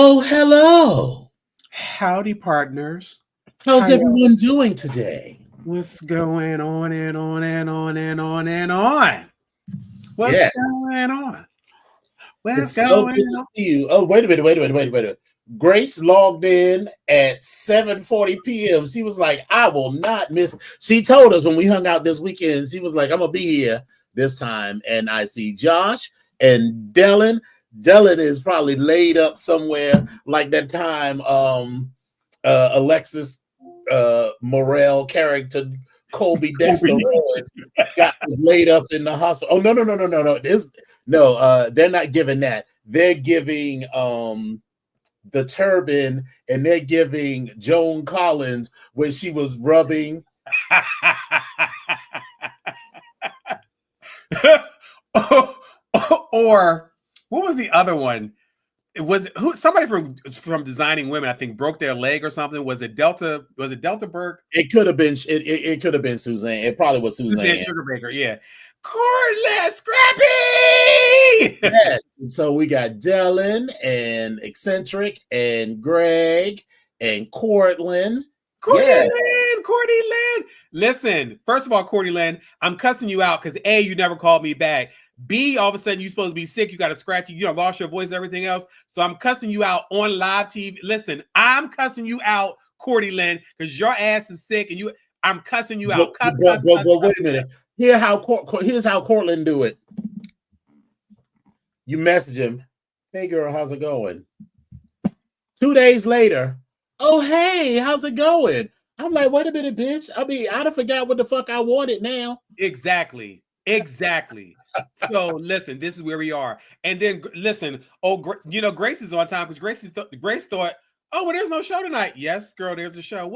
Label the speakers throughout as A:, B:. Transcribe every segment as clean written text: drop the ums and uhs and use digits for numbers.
A: Oh, hello.
B: Howdy, partners.
A: How's everyone doing today?
B: What's going on and on and on and on and on? What's
A: Yes.
B: going on? What's
A: It's so
B: going
A: good to
B: on?
A: see you. Oh, wait a minute. Grace logged in at 7:40 p.m. She was like, I will not miss. She told us when we hung out this weekend, she was like, I'm going to be here this time. And I see Josh and Dylan. Dylan is probably laid up somewhere like that time Alexis Morel character Colby Dexter was laid up in the hospital. Oh, no. They're not giving that. They're giving the turban, and they're giving Joan Collins when she was rubbing.
B: Or what was the other one? It was somebody from Designing Women, I think, broke their leg or something. Was it Delta Burke?
A: It could have been it could have been Suzanne. It probably was Suzanne
B: Sugarbaker, yeah. Cordless Scrappy.
A: Yes. And so we got Dylan and Eccentric and Greg and Cortland.
B: Cordy Lynn. Listen, first of all, Cordy Lynn, I'm cussing you out because A, you never called me back. B, all of a sudden you're supposed to be sick. You got a scratchy, lost your voice and everything else. So I'm cussing you out on live TV. Listen, I'm cussing you out, Cordy Lynn, because your ass is sick and I'm cussing you out.
A: But wait a minute. Here's how Cortland do it. You message him, hey girl, how's it going? 2 days later, oh hey, how's it going? I'm like, wait a minute, bitch. I mean, I done forgot what the fuck I wanted now.
B: Exactly. So listen, this is where we are. And then listen, Grace is on time because Grace thought, oh, well, there's no show tonight. Yes, girl, there's a show.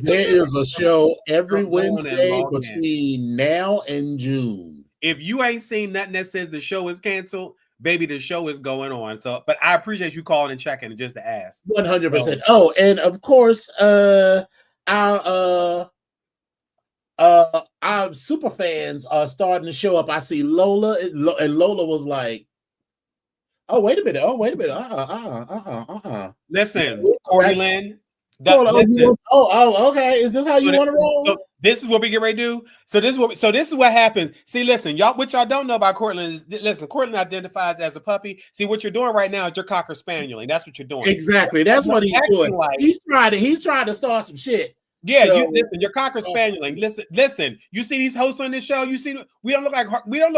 A: There is a show every Wednesday between now and June.
B: If you ain't seen nothing that says the show is canceled, baby, the show is going on. So, but I appreciate you calling and checking just to ask.
A: 100%. Oh, and of course, our super fans are starting to show up. I see Lola, and Lola was like, oh, wait a minute.
B: Listen, Cordy Lynn.
A: Okay. Is this how you want to roll?
B: So this is what we get ready to do. So this is what happens. See, listen, y'all. What y'all don't know about Cortland is, listen, Cortland identifies as a puppy. See, what you're doing right now is you're cocker spanieling. That's what you're doing.
A: Exactly. That's what he's doing. Like, he's trying to start some shit.
B: Yeah, so, you're cocker spanieling. Listen. You see these hosts on this show. You see, we don't look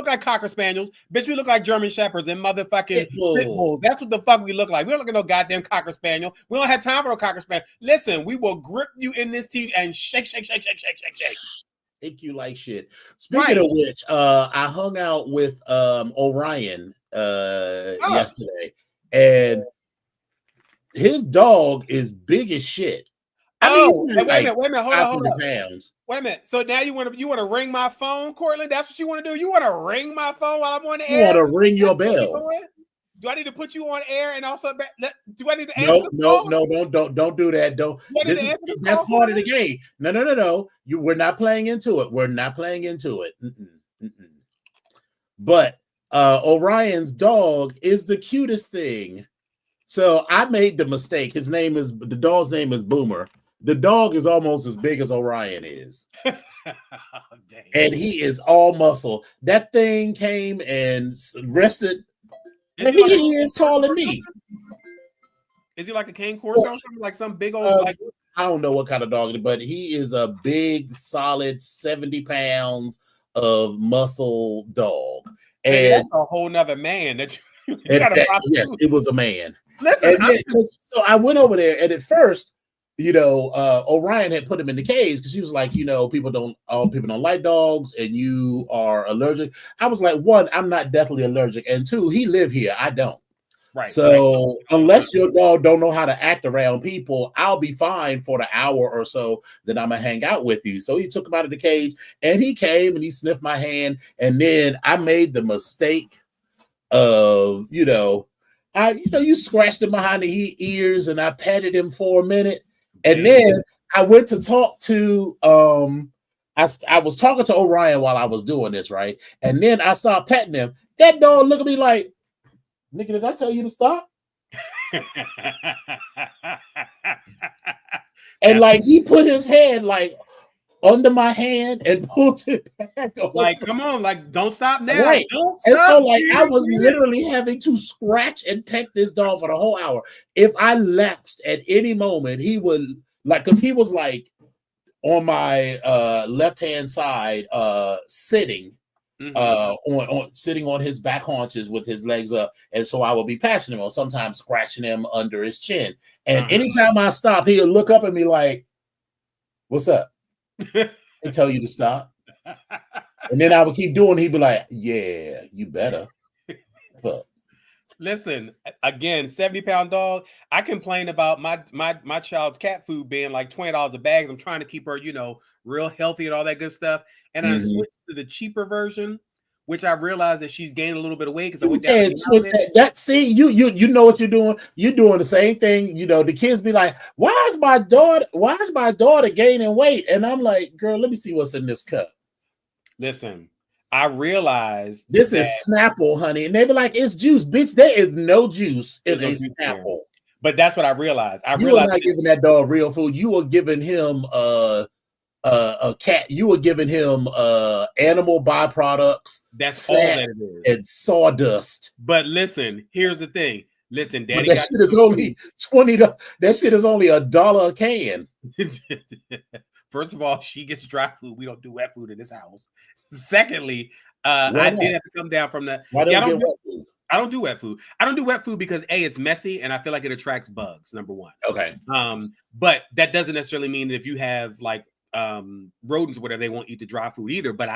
B: like cocker spaniels, bitch. We look like German shepherds and motherfucking pit bulls. That's what the fuck we look like. We don't look like no goddamn cocker spaniel. We don't have time for no cocker spaniel. Listen, we will grip you in this teeth and shake.
A: Take you like shit. Speaking of which, I hung out with Orion yesterday, and his dog is big as shit.
B: I mean, wait a minute, hold on. Wait a minute. So now you want to ring my phone, Cortland? That's what you want to do? You want to ring my phone while I'm on the air?
A: You want to ring your bell?
B: Do I need to put you on air and also do I need to answer
A: No, don't do that. That's part of the game. No. We're not playing into it. But Orion's dog is the cutest thing. So I made the mistake. The dog's name is Boomer. The dog is almost as big as Orion is. And he is all muscle. That thing came and rested. And he is taller than me.
B: Is he like a cane corso or something? Like some big old
A: I don't know what kind of dog it is, but he is a big, solid 70 pounds of muscle dog. And
B: that's a whole nother man that you gotta
A: yes, it was a man.
B: Listen,
A: so I went over there, and at first, Orion had put him in the cage because she was like, people don't like dogs, and you are allergic. I was like, one, I'm not deathly allergic, and two, he live here, I don't.
B: Right.
A: So unless your dog don't know how to act around people, I'll be fine for the hour or so that I'm gonna hang out with you. So he took him out of the cage, and he came and he sniffed my hand, and then I made the mistake of, you scratched him behind the ears, and I patted him for a minute. And then I went to talk to, I was talking to Orion while I was doing this, right? And then I started petting him. That dog looked at me like, nigga, did I tell you to stop? And like he put his hand like under my hand and pulled it back.
B: Like, come on, like, don't stop now.
A: Right.
B: Don't
A: And
B: stop.
A: so like I was literally having to scratch and peck this dog for the whole hour. If I lapsed at any moment, he would like, because he was like on my left hand side, sitting. On sitting on his back haunches with his legs up, and so I would be passing him or sometimes scratching him under his chin. And anytime I stop, he'll look up at me like, "What's up?" and tell you to stop. And then I would keep doing. He'd be like, "Yeah, you better." But
B: listen, again, 70-pound dog. I complain about my child's cat food being like $20 a bag. I'm trying to keep her, real healthy and all that good stuff. And I switched to the cheaper version, which I realized that she's gained a little bit of weight because I went down.
A: That see, you know what you're doing. You're doing the same thing. The kids be like, "Why is my daughter gaining weight?" And I'm like, "Girl, let me see what's in this cup."
B: Listen, I realized
A: this is Snapple, honey, and they be like, "It's juice, bitch." There is no juice in a Snapple.
B: But that's what I realized.
A: You were not giving that dog real food. You were giving him a cat. You were giving him animal byproducts.
B: That's all that it is.
A: And sawdust.
B: But listen, here's the thing. Listen, Daddy,
A: that shit is only $20. That shit is only $1 a can.
B: First of all, she gets dry food. We don't do wet food in this house. Secondly, I did have to come down from the.
A: Why don't you get wet food?
B: I don't do wet food. I don't do wet food because A, it's messy and I feel like it attracts bugs. Number one.
A: Okay.
B: But that doesn't necessarily mean that if you have like rodents or whatever, they won't eat the dry food either. But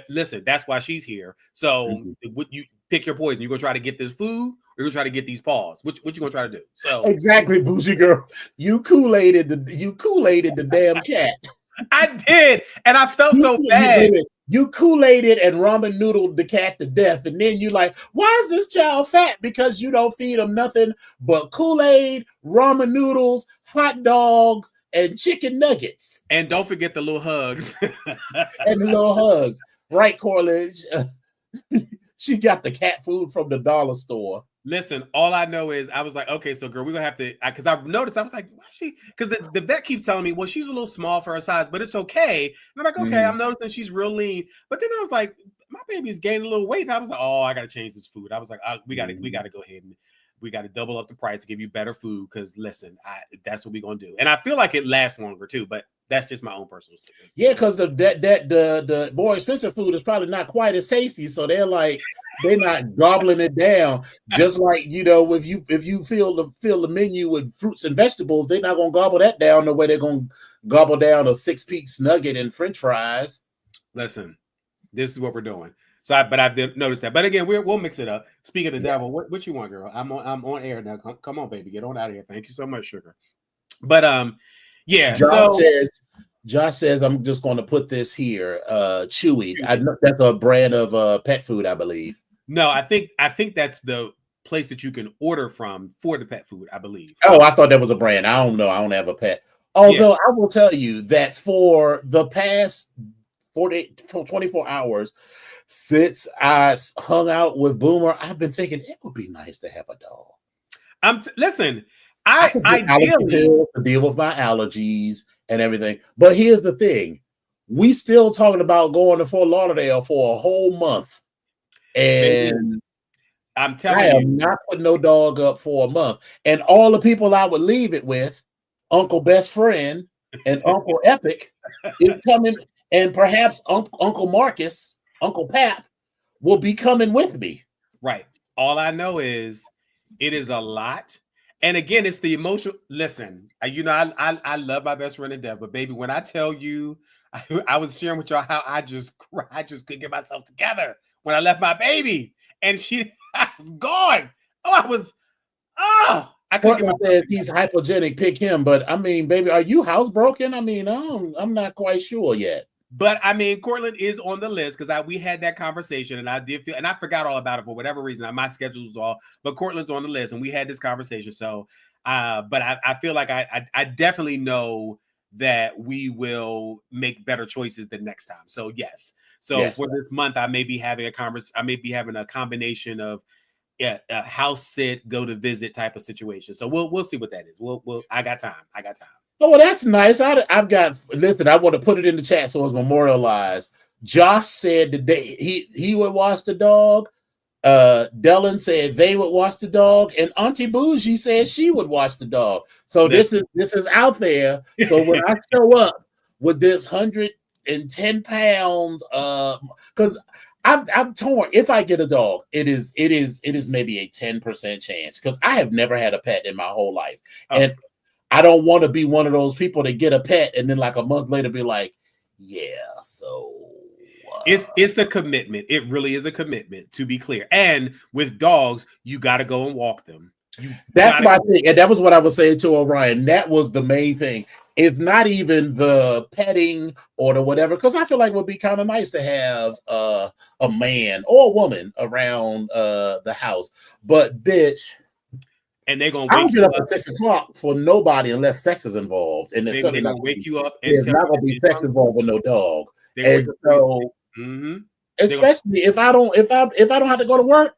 B: listen, that's why she's here. So would you pick your poison? You gonna try to get this food, or you gonna try to get these paws? What you gonna try to do? So
A: exactly, bougie girl. You Kool-Aided the damn cat.
B: I did, and I felt so bad.
A: You Kool-Aided and ramen noodled the cat to death, and then you like, why is this child fat? Because you don't feed him nothing but Kool-Aid, ramen noodles, hot dogs, and chicken nuggets.
B: And don't forget the little hugs.
A: And the little hugs. Right, Corlidge? She got the cat food from the dollar store.
B: Listen, all I know is I was like, okay, so girl, we're going to have to, because I've noticed, I was like, why is she, because the vet keeps telling me, well, she's a little small for her size, but it's okay. And I'm like, okay, I'm noticing she's real lean. But then I was like, my baby's gaining a little weight. And I was like, oh, I got to change this food. I was like, we got to go ahead and we got to double up the price to give you better food. Because listen, that's what we're going to do. And I feel like it lasts longer too, but that's just my own personal statement.
A: Yeah, because the more expensive food is probably not quite as tasty. So they're not gobbling it down. Just like, if you fill the menu with fruits and vegetables, they're not gonna gobble that down the way they're gonna gobble down a 6-piece nugget and French fries.
B: Listen, this is what we're doing. So I've noticed that. But again, we'll mix it up. Speaking of the devil, what you want, girl? I'm on air now. Come on, baby, get on out of here. Thank you so much, sugar. But yeah.
A: Josh says, I'm just going to put this here. Chewy. I know that's a brand of pet food, I believe.
B: No, I think that's the place that you can order from for the pet food, I believe.
A: Oh, I thought that was a brand. I don't know. I don't have a pet. Although I will tell you that for the past 24 hours since I hung out with Boomer, I've been thinking it would be nice to have a dog.
B: Listen, I
A: ideally to deal with my allergies and everything. But here's the thing. We still talking about going to Fort Lauderdale for a whole month. And
B: I'm telling you,
A: I am not putting no dog up for a month. And all the people I would leave it with, Uncle Best Friend and Uncle Epic, is coming. And perhaps Uncle Marcus, Uncle Pap, will be coming with me.
B: Right. All I know is it is a lot. And again, it's the emotional. Listen, I love my best friend to death, but baby, when I tell you, I was sharing with y'all how I just couldn't get myself together when I left my baby, and I was gone. I couldn't get
A: myself. He's hypogenic. Pick him, but I mean, baby, are you housebroken? I mean, I'm not quite sure yet.
B: But I mean, Cortland is on the list because we had that conversation, and I did feel, and I forgot all about it for whatever reason. My schedule was all, but Cortland's on the list, and we had this conversation. So, but I feel like I definitely know that we will make better choices the next time. So yes. So for this month, I may be having a combination of a house sit, go to visit type of situation. So we'll see what that is. I got time.
A: Oh, well, that's nice. I've got, listen, I want to put it in the chat so it's memorialized. Josh said today he would watch the dog. Dylan said they would watch the dog, and Auntie Bougie said she would watch the dog. So this is out there. So when I show up with this 110-pound, because I'm torn. If I get a dog, it is maybe a 10% chance, because I have never had a pet in my whole life, and I don't want to be one of those people that get a pet and then like a month later be like, yeah, so
B: it's a commitment. It really is a commitment, to be clear. And with dogs, you got to go and walk them.
A: That's my thing, and that was what I was saying to Orion. That was the main thing. It's not even the petting or the whatever, because I feel like it would be kind of nice to have a man or a woman around the house. But bitch,
B: and they're gonna
A: I don't get up at 6 o'clock for nobody unless sex is involved, and
B: they're gonna wake you up.
A: And there's not gonna be sex involved with no dog. And so, especially if I don't have to go to work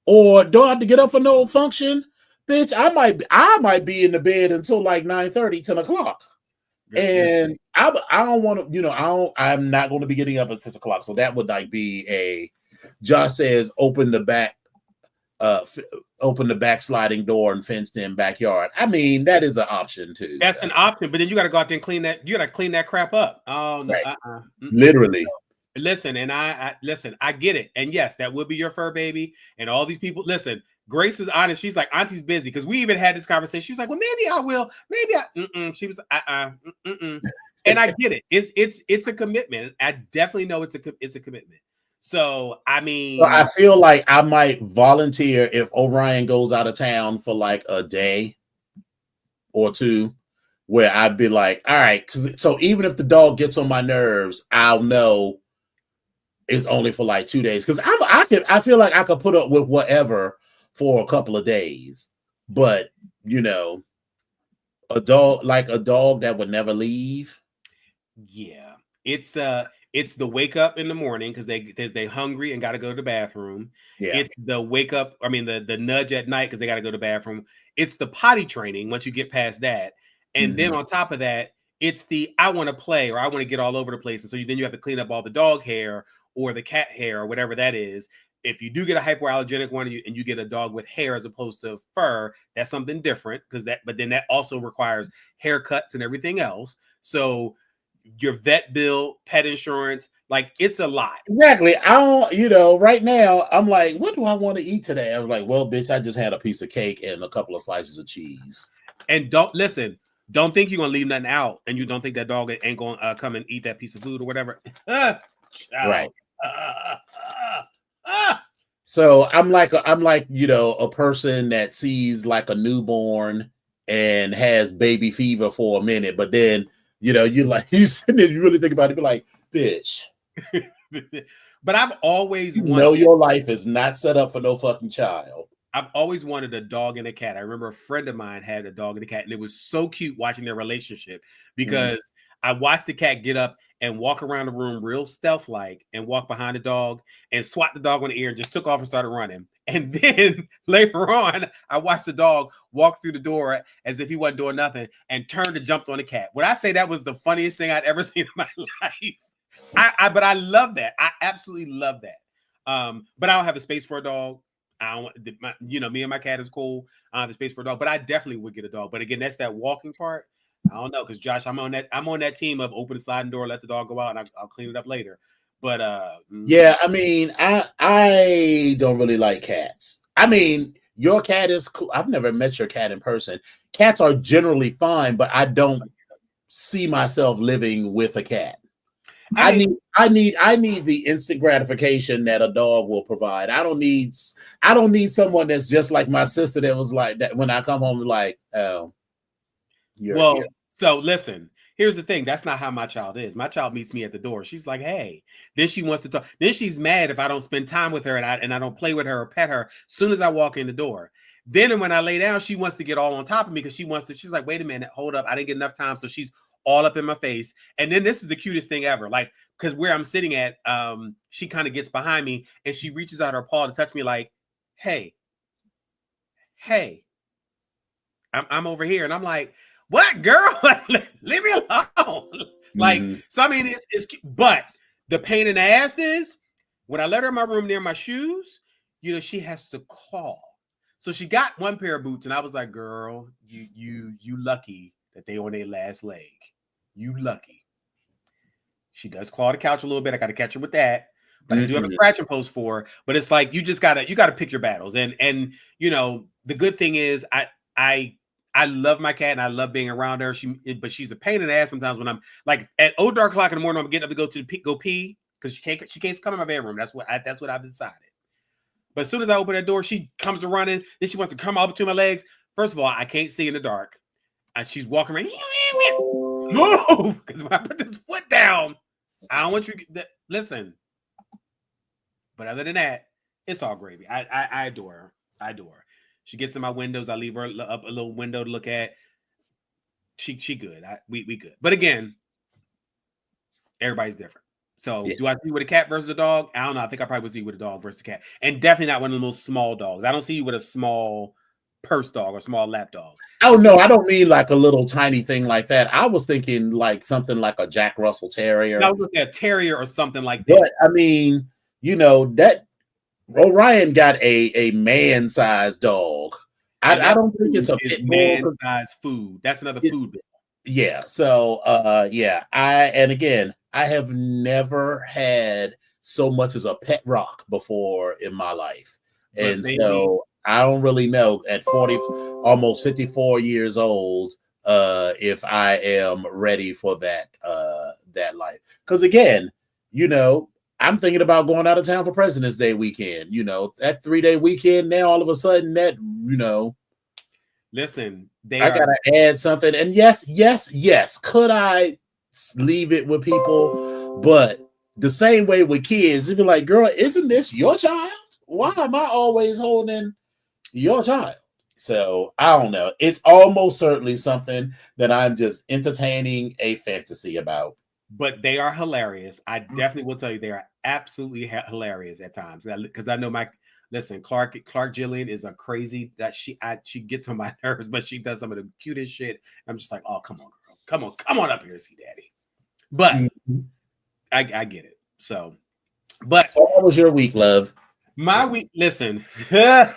A: or don't have to get up for no function, bitch, I might be in the bed until like 9:30, 10 o'clock. And I don't want to, I'm not going to be getting up at 6 o'clock. So that would like be a, Josh says, open the back sliding door and fenced in backyard. I mean, that is an option too.
B: That's an option, but then you got to go out there and clean that. You got to clean that crap up. Oh no,
A: right. Literally.
B: Listen, and I listen. I get it, and yes, that would be your fur baby, and all these people. Listen, Grace is honest. She's like, Auntie's busy, because we even had this conversation. She was like, well, maybe I will. Maybe I. She was and I get it. It's a commitment. I definitely know it's a commitment. So, I mean,
A: I feel like I might volunteer if Orion goes out of town for like a day or two, where I'd be like, all right. So even if the dog gets on my nerves, I'll know it's only for like 2 days. Because I feel like I could put up with whatever for a couple of days. But, a dog that would never leave.
B: Yeah. It's the wake up in the morning because they hungry and got to go to the bathroom.
A: Yeah.
B: It's the wake up. I mean, the nudge at night because they got to go to the bathroom. It's the potty training once you get past that. And then on top of that, it's the I want to play or I want to get all over the place. And so then you have to clean up all the dog hair or the cat hair or whatever that is. If you do get a hypoallergenic one and you get a dog with hair as opposed to fur, that's something different but then that also requires haircuts and everything else. So your vet bill, pet insurance, like it's a lot.
A: Exactly. I don't, right now I'm like, what do I want to eat today? I'm like, well, bitch, I just had a piece of cake and a couple of slices of cheese.
B: And don't think you're gonna leave nothing out, and you don't think that dog ain't gonna come and eat that piece of food or whatever.
A: Right. So I'm like a person that sees like a newborn and has baby fever for a minute, but then you sitting there, you really think about it, be like, bitch.
B: But I've always
A: your life is not set up for no fucking child.
B: I've always wanted a dog and a cat. I remember a friend of mine had a dog and a cat, and it was so cute watching their relationship because I watched the cat get up and walk around the room real stealth-like and walk behind the dog and swat the dog on the ear and just took off and started running. And then later on, I watched the dog walk through the door as if he wasn't doing nothing and turned and jumped on the cat. Would I say that was the funniest thing I'd ever seen in my life? But I love that. I absolutely love that. But I don't have the space for a dog. I don't, me and my cat is cool. I don't have the space for a dog, but I definitely would get a dog. But again, that's that walking part. I don't know, because Josh, I'm on that team of open the sliding door, let the dog go out, and I'll clean it up later. But
A: yeah, I mean, I don't really like cats. I mean, your cat is cool. I've never met your cat in person. Cats are generally fine, but I don't see myself living with a cat. I need the instant gratification that a dog will provide. I don't need someone that's just like my sister that was like that when I come home like, oh.
B: Well, so listen, here's the thing. That's not how my child is. My child meets me at the door. She's like, hey, then she wants to talk. Then she's mad if I don't spend time with her and I don't play with her or pet her as soon as I walk in the door. Then when I lay down, she wants to get all on top of me because she's like, wait a minute, hold up. I didn't get enough time. So she's all up in my face. And then this is the cutest thing ever. Like, because where I'm sitting at, she kind of gets behind me and she reaches out her paw to touch me like, hey, I'm over here, and I'm like, what, girl? Leave me alone. Like, so I mean, it's but the pain in the ass is when I let her in my room near my shoes, you know, she has to call. So she got one pair of boots, and I was like, girl, you lucky that they on their last leg. You lucky. She does claw the couch a little bit. I got to catch her with that. But I do have a scratch and post for her. But it's like you gotta pick your battles. And you know, the good thing is I love my cat and I love being around her. But she's a pain in the ass sometimes when I'm like at dark o'clock in the morning. I'm getting up to go pee because she can't come in my bedroom. That's what I've decided. But as soon as I open that door, she comes running. Then she wants to come up to my legs. First of all, I can't see in the dark. And she's walking around. Move! Because when I put this foot down, I don't want you to listen. But other than that, it's all gravy. I adore her. I adore her. She gets in my windows. I leave her up a little window to look at. She good. We good. But again, everybody's different. So do I see with a cat versus a dog? I don't know. I think I probably would see with a dog versus a cat. And definitely not one of those small dogs. I don't see you with a small purse dog or small lap dog.
A: Oh, no, I don't mean like a little tiny thing like that. I was thinking like something like a Jack Russell Terrier.
B: I was looking at a terrier or something like that.
A: But I mean, you know, that Orion got a man-sized dog. I don't think it's a
B: man-sized food. That's another food bill.
A: Yeah. So and again, I have never had so much as a pet rock before in my life. And so I don't really know at 40, almost 54 years old, if I am ready for that life. Because again, you know, I'm thinking about going out of town for President's Day weekend. You know, that 3-day weekend now, all of a sudden that, you know.
B: Listen,
A: I got to add something. And yes. Could I leave it with people? But the same way with kids, you'd be like, girl, isn't this your child? Why am I always holding your child? So I don't know. It's almost certainly something that I'm just entertaining a fantasy about.
B: But they are hilarious. I definitely will tell you they are absolutely hilarious at times. Because I know Clark Jillian is a crazy that she gets on my nerves, but she does some of the cutest shit. I'm just like, oh, come on, girl. Come on up here and see daddy. But I get it. So
A: how was your week, love?
B: My week, listen. The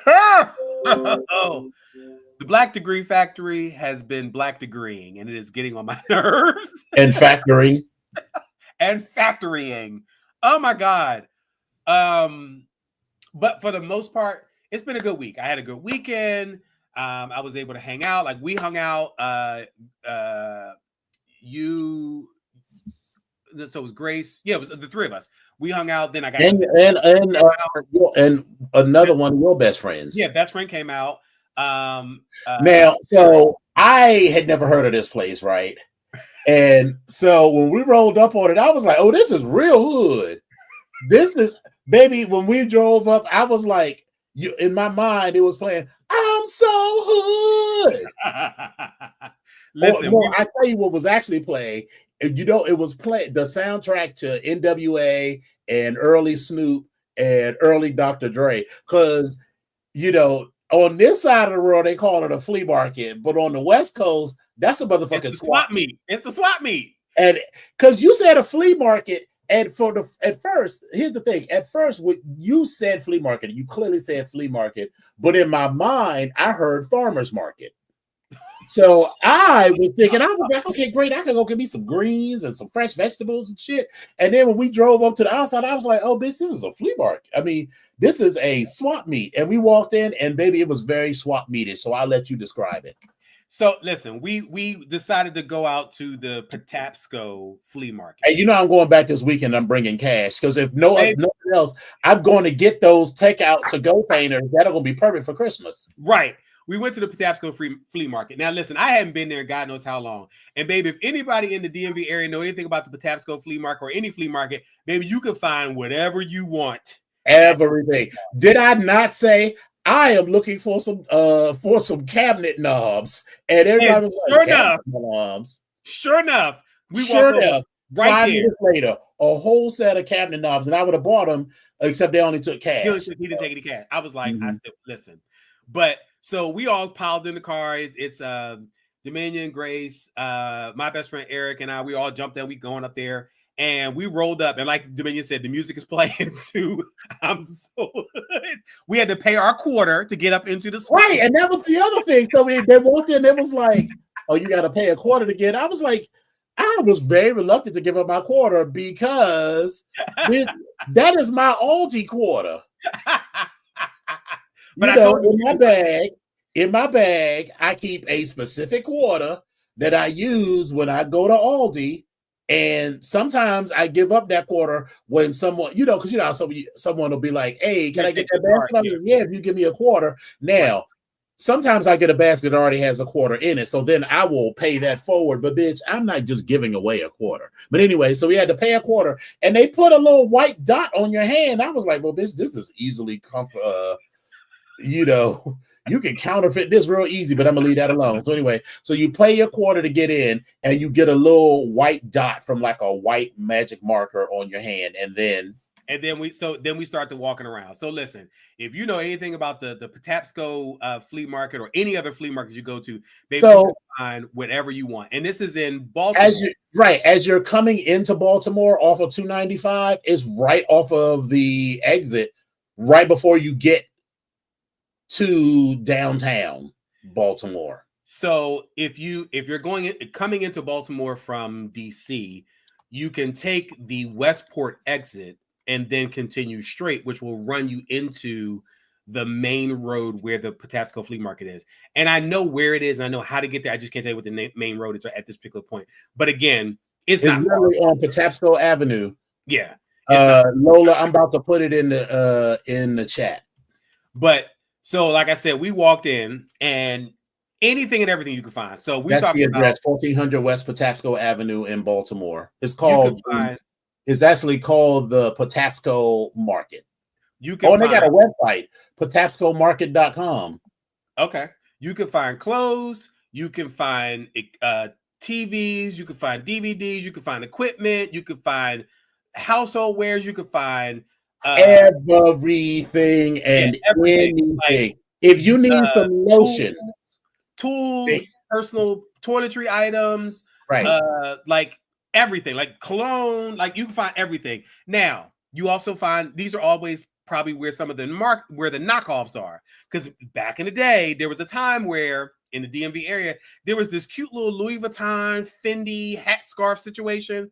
B: Black Degree Factory has been black degreeing, and it is getting on my nerves.
A: And factoring.
B: And factorying. Oh my God. But for the most part, it's been a good week. I had a good weekend. I was able to hang out. Like we hung out. So it was Grace. Yeah, it was the three of us. We hung out. Then I got
A: and another one of your best friends.
B: Yeah, best friend came out.
A: Now, so I had never heard of this place, right? And so when we rolled up on it, I was like, oh, this is real hood. This is, baby, when we drove up, I was like, in my mind, it was playing, I'm so hood.
B: Listen,
A: I tell you what was actually playing. You know, it was playing the soundtrack to NWA and early Snoop and early Dr. Dre. Because, you know, on this side of the world, they call it a flea market. But on the West Coast, that's a motherfucking
B: swap meet. It's the swap meet.
A: And because you said a flea market, and at first, here's the thing. At first, when you said flea market, you clearly said flea market. But in my mind, I heard farmer's market. So I was thinking, I was like, okay, great. I can go get me some greens and some fresh vegetables and shit. And then when we drove up to the outside, I was like, oh, bitch, this is a flea market. I mean, this is a swap meet. And we walked in and baby, it was very swap meetish. So I'll let you describe it.
B: So listen, we decided to go out to the Patapsco flea market.
A: Hey, you know, I'm going back this weekend. I'm bringing cash because if nothing else, I'm going to get those takeout to go painters that are going to be perfect for Christmas.
B: Right. We went to the Patapsco flea market. Now, listen, I haven't been there God knows how long. And, baby, if anybody in the DMV area know anything about the Patapsco flea market or any flea market, baby, you can find whatever you want.
A: Everything. Did I not say I am looking for some cabinet knobs? And everybody was like,
B: sure enough, Right
A: 5 minutes later, a whole set of cabinet knobs, and I would have bought them, except they only took cash.
B: He didn't take any cash. I was like, I said, listen. But so we all piled in the car. It's Dominion, Grace, my best friend Eric, and I. We all jumped in. We going up there, and we rolled up. And like Dominion said, the music is playing too. We had to pay our quarter to get up into the spot.
A: Right, and that was the other thing. So they walked in. It was like, oh, you got to pay a quarter to get. I was like, I was very reluctant to give up my quarter because that is my Aldi quarter. But you know, in my bag, I keep a specific quarter that I use when I go to Aldi. And sometimes I give up that quarter when someone, you know, because you know, someone will be like, hey, can I get that basket? Yeah, if you give me a quarter. Now, sometimes I get a basket that already has a quarter in it. So then I will pay that forward. But bitch, I'm not just giving away a quarter. But anyway, so we had to pay a quarter. And they put a little white dot on your hand. I was like, well, bitch, this is easily you know, you can counterfeit this real easy, but I'm gonna leave that alone. So anyway, so you pay your quarter to get in, and you get a little white dot from like a white magic marker on your hand, and then
B: we start to walking around. So listen, if you know anything about the Patapsco flea market or any other flea market you go to, baby, you can find whatever you want. And this is in Baltimore.
A: As you're coming into Baltimore off of 295, it's right off of the exit, right before you get to downtown Baltimore.
B: So if you're coming into Baltimore from DC, you can take the Westport exit and then continue straight, which will run you into the main road where the Patapsco Flea Market is. And I know where it is, and I know how to get there. I just can't tell you what the main road is at this particular point. But again, it's not
A: really on Patapsco Avenue.
B: Yeah.
A: Lola, I'm about to put it in the chat.
B: But so, like I said, we walked in and anything and everything you can find. So we
A: that's the address, 1400 West Patapsco Avenue in Baltimore. It's actually called the Patapsco Market. They got a website, patapscomarket.com.
B: Okay. You can find clothes, you can find TVs, you can find DVDs, you can find equipment, you can find household wares, you can find
A: everything and anything. Like, if you need some lotion,
B: tools, personal toiletry items,
A: right?
B: Like everything, like cologne, like you can find everything. Now, you also find these are always probably where some of the knockoffs are, because back in the day, there was a time where in the DMV area there was this cute little Louis Vuitton Fendi hat scarf situation.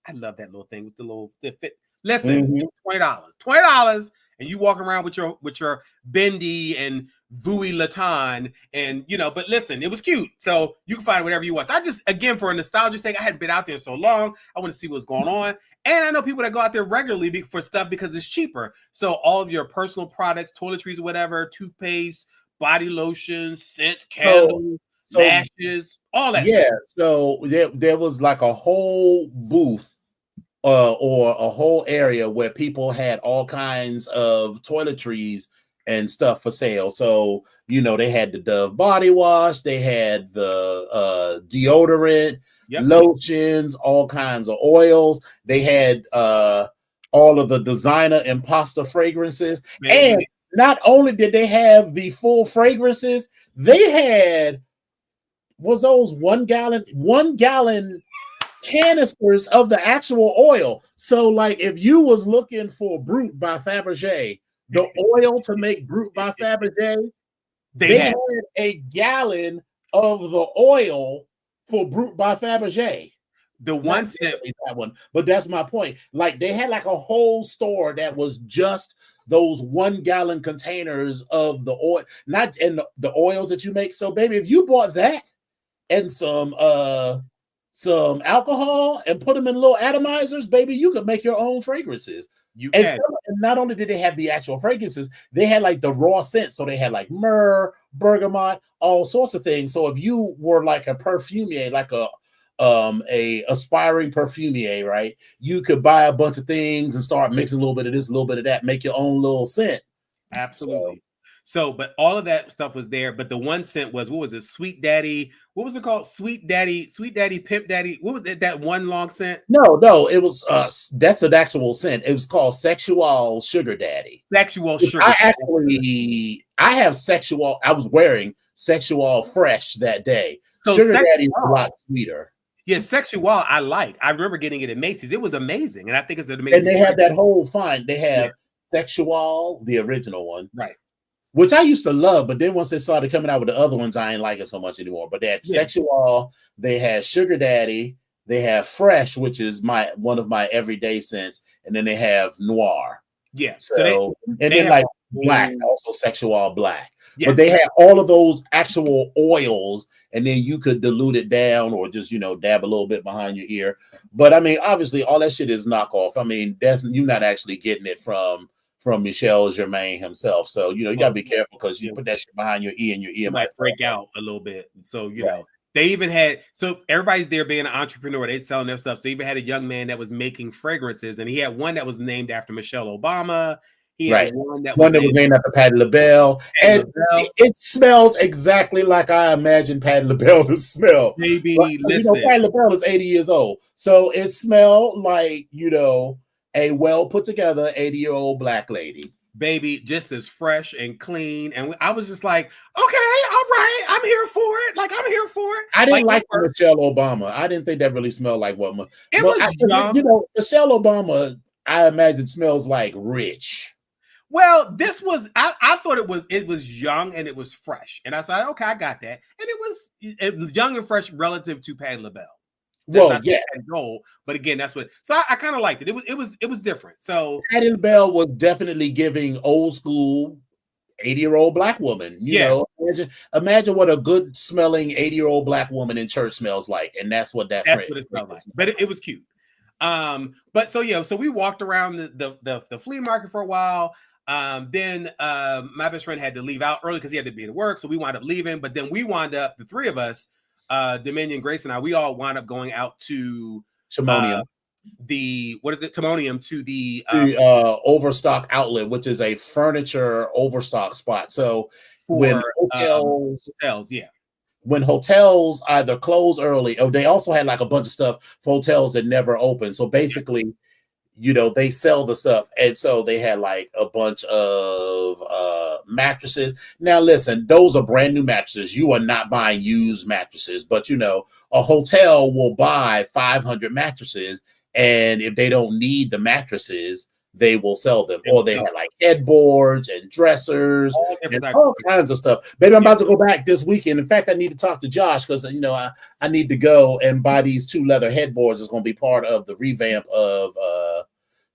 B: I love that little thing with the fit. Listen, $20, and you walk around with your bendy and Vuitton Latin, and you know. But listen, it was cute, so you can find whatever you want. So I just, again, for a nostalgia sake, I hadn't been out there so long. I want to see what's going on, and I know people that go out there regularly for stuff because it's cheaper. So all of your personal products, toiletries, whatever, toothpaste, body lotion, scent, candles, lashes, all that.
A: Yeah. So there was like a whole booth. Or a whole area where people had all kinds of toiletries and stuff for sale. So, you know, they had the Dove body wash, they had the deodorant, lotions, all kinds of oils. They had all of the designer imposter fragrances. And not only did they have the full fragrances, they had those 1 gallon canisters of the actual oil. So like if you was looking for Brut by Fabergé, the oil to make Brut by Fabergé, they had a gallon of the oil for Brut by Fabergé.
B: The one that
A: one, but that's my point. Like they had like a whole store that was just those 1 gallon containers of the oil, not in the oils that you make. So baby, if you bought that and some alcohol and put them in little atomizers, baby, you could make your own fragrances. And not only did they have the actual fragrances, they had like the raw scents. So they had like myrrh, bergamot, all sorts of things. So if you were like a perfumier, like a aspiring perfumier, right, you could buy a bunch of things and start mixing a little bit of this, a little bit of that, make your own little scent.
B: Absolutely. So, but all of that stuff was there. But the 1 cent was, what was it? Sweet Daddy. What was it called? Sweet Daddy, Pimp Daddy. What was it? That one long cent?
A: No, it was that's an actual cent. It was called Sexual Sugar Daddy.
B: Sexual Sugar.
A: I have Sexual. I was wearing Sexual Fresh that day. So Sugar Daddy is a lot sweeter.
B: Yeah, Sexual I like. I remember getting it at Macy's. It was amazing, and I think it's an amazing.
A: And they had that whole fine. They have Sexual, the original one,
B: right?
A: Which I used to love, but then once they started coming out with the other ones, I ain't like it so much anymore. But they had Sexual, they had Sugar Daddy, they have Fresh, which is one of my everyday scents, and then they have Noir.
B: Yeah.
A: So they then like Black, also Sexual Black. Yes. But they had all of those actual oils, and then you could dilute it down or just, dab a little bit behind your ear. But I mean, obviously, all that shit is knockoff. I mean, you're not actually getting it from Michel Germain himself. So, you got to be careful because you put that shit behind your ear and your ear
B: might break out a little bit. So, you know, they even had, so everybody's there being an entrepreneur. They're selling their stuff. So, even had a young man that was making fragrances, and he had one that was named after Michelle Obama. He had one that was named after
A: Patti LaBelle. And it smelled exactly like I imagined Patti LaBelle to smell.
B: Maybe,
A: listen. Patti LaBelle is 80 years old. So, it smelled like, a well put together 80-year-old black lady.
B: Baby, just as fresh and clean. And I was just like, okay, all right, I'm here for it. Like, I'm here for it.
A: I didn't like Michelle Obama. I didn't think that really smelled like what
B: it was.
A: Michelle Obama, I imagine, smells like rich.
B: Well, this was, I thought it was young and it was fresh. And I said, okay, I got that. And it was young and fresh relative to Patti LaBelle.
A: Well, yeah,
B: goal, but again, that's what. So I kind of liked it. It was different. So
A: Patti LaBelle was definitely giving old school 80-year-old black woman. You know, imagine what a good smelling 80-year-old black woman in church smells like, and that's what it smelled like.
B: But it was cute. But so we walked around the flea market for a while. Then my best friend had to leave out early because he had to be at work, so we wound up leaving. But then we wound up, the three of us. Dominion, Grace, and I, we all wound up going out to
A: Timonium.
B: Timonium to the
A: Overstock outlet, which is a furniture overstock spot. So when hotels, when hotels either close early, or they also had like a bunch of stuff for hotels that never open. So basically, they sell the stuff. And so they had like a bunch of mattresses. Now, listen, those are brand new mattresses. You are not buying used mattresses, but a hotel will buy 500 mattresses. And if they don't need the mattresses, they will sell them. Or they had like headboards and dressers and all kinds of stuff. Baby, I'm about to go back this weekend. In fact, I need to talk to Josh because, I need to go and buy these 2 leather headboards. It's going to be part of the revamp of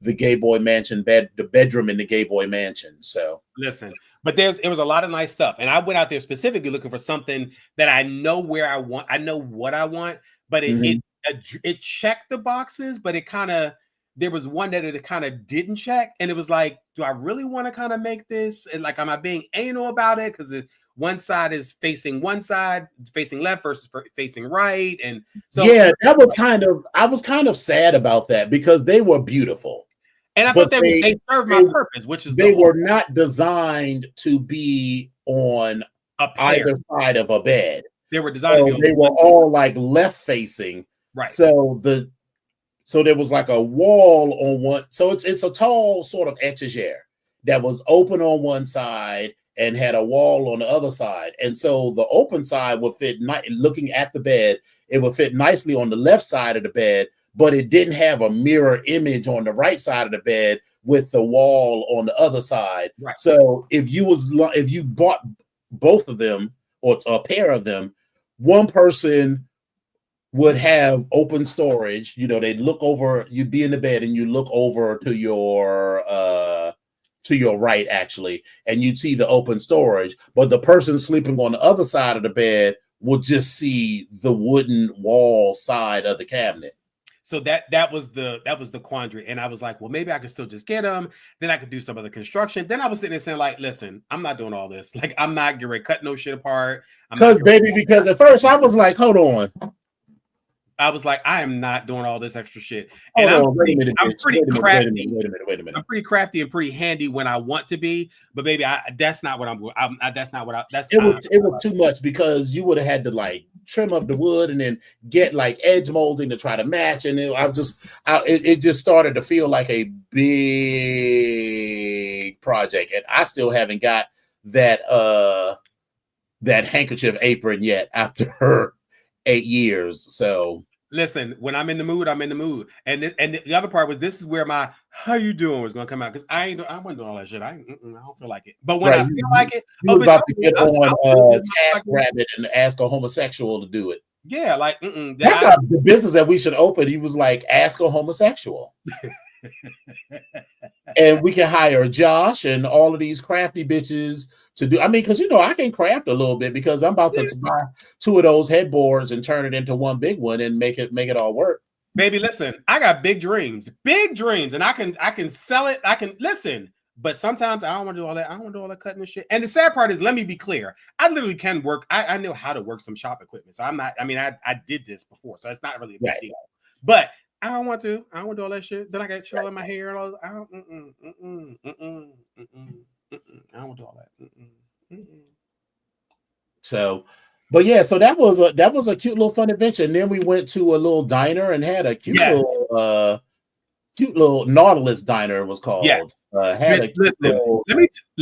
A: the Gay Boy Mansion the bedroom in the Gay Boy Mansion. So
B: listen, but it was a lot of nice stuff. And I went out there specifically looking for something that I know where I want. I know what I want, but it checked the boxes, but there was one that it kind of didn't check. And it was like, do I really want to kind of make this? And like, am I being anal about it? Because one side is facing one side, facing left versus facing right. And so
A: I was kind of sad about that because they were beautiful.
B: And I thought they served my purpose, which is
A: they were not designed to be on either side of a bed.
B: They were designed
A: they were all like left facing.
B: Right.
A: So there was like a wall on one. So it's a tall sort of etagere that was open on one side and had a wall on the other side. And so the open side would fit, looking at the bed, it would fit nicely on the left side of the bed, but it didn't have a mirror image on the right side of the bed with the wall on the other side.
B: Right.
A: So if you bought both of them or a pair of them, one person would have open storage. They'd look over, you'd be in the bed and you look over to your right, actually, and you'd see the open storage, but the person sleeping on the other side of the bed would just see the wooden wall side of the cabinet.
B: So that was the quandary. And I was like, well, maybe I could still just get them. Then I could do some of the construction. Then I was sitting there saying, like, listen, I'm not doing all this. Like, I'm not getting ready to cut no shit apart.
A: Because at first I was like, hold on.
B: I was like, I am not doing all this extra shit. And
A: Hold on, wait a minute,
B: I'm
A: bitch.
B: pretty crafty.
A: Wait a minute.
B: I'm pretty crafty and pretty handy when I want to be, but baby, that's not what I'm going. That's not what I. That's
A: it was too much because you would have had to like trim up the wood and then get like edge molding to try to match, and it just started to feel like a big project, and I still haven't got that that handkerchief apron yet after 8 years. So
B: listen, when I'm in the mood, I'm in the mood. And the other part was this is where my "how you doing" was gonna come out because I wasn't doing all that shit. I don't feel like it. But when I feel like it,
A: you was about to get on TaskRabbit and ask a homosexual to do it.
B: Yeah, like
A: that's the business that we should open. He was like, ask a homosexual. And we can hire Josh and all of these crafty bitches to do. I mean, because I can craft a little bit because I'm about to buy 2 of those headboards and turn it into one big one and make it all work.
B: Baby, listen, I got big dreams, and I can sell it. I can listen, but sometimes I don't want to do all that. I don't want to do all that cutting and shit. And the sad part is, let me be clear, I literally can work. I know how to work some shop equipment, so I'm not. I mean, I did this before, so it's not really a big deal. But I don't want to. I don't want to do all that shit. Then I got shit all in my hair. And all. I don't want to do all that.
A: So, but yeah, so that was a cute little fun adventure. And then we went to a little diner and had a cute little Nautilus diner. It was called.
B: Yes. Let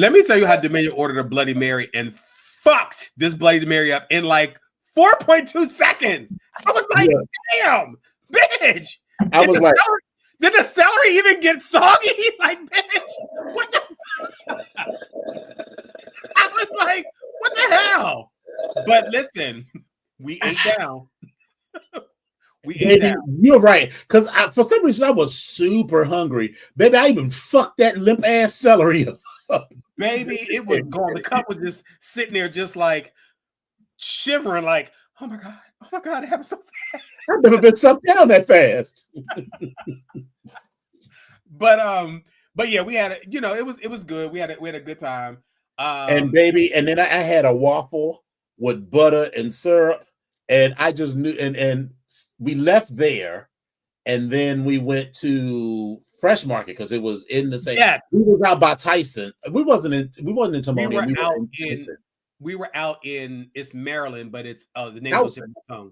B: me tell you how Dominion ordered a Bloody Mary and fucked this Bloody Mary up in like 4.2 seconds. I was like, damn, bitch.
A: I was like,
B: did the celery even get soggy? Like, bitch, what the? I was like, what the hell? But listen, we ate down.
A: You're right. Because for some reason I was super hungry. Baby, I even fucked that limp ass celery up.
B: Baby, it was gone. The cup was just sitting there, just like shivering, like, oh my God, it happened so fast.
A: I've never been sucked down that fast.
B: But yeah, we had it was good. We had a good time.
A: And baby, and then I had a waffle with butter and syrup, and I just knew. And we left there, and then we went to Fresh Market because it was in the same.
B: Yes.
A: We was out by Tyson. We wasn't in Timonium.
B: We were out in it's Maryland, but it's the name of the tongue.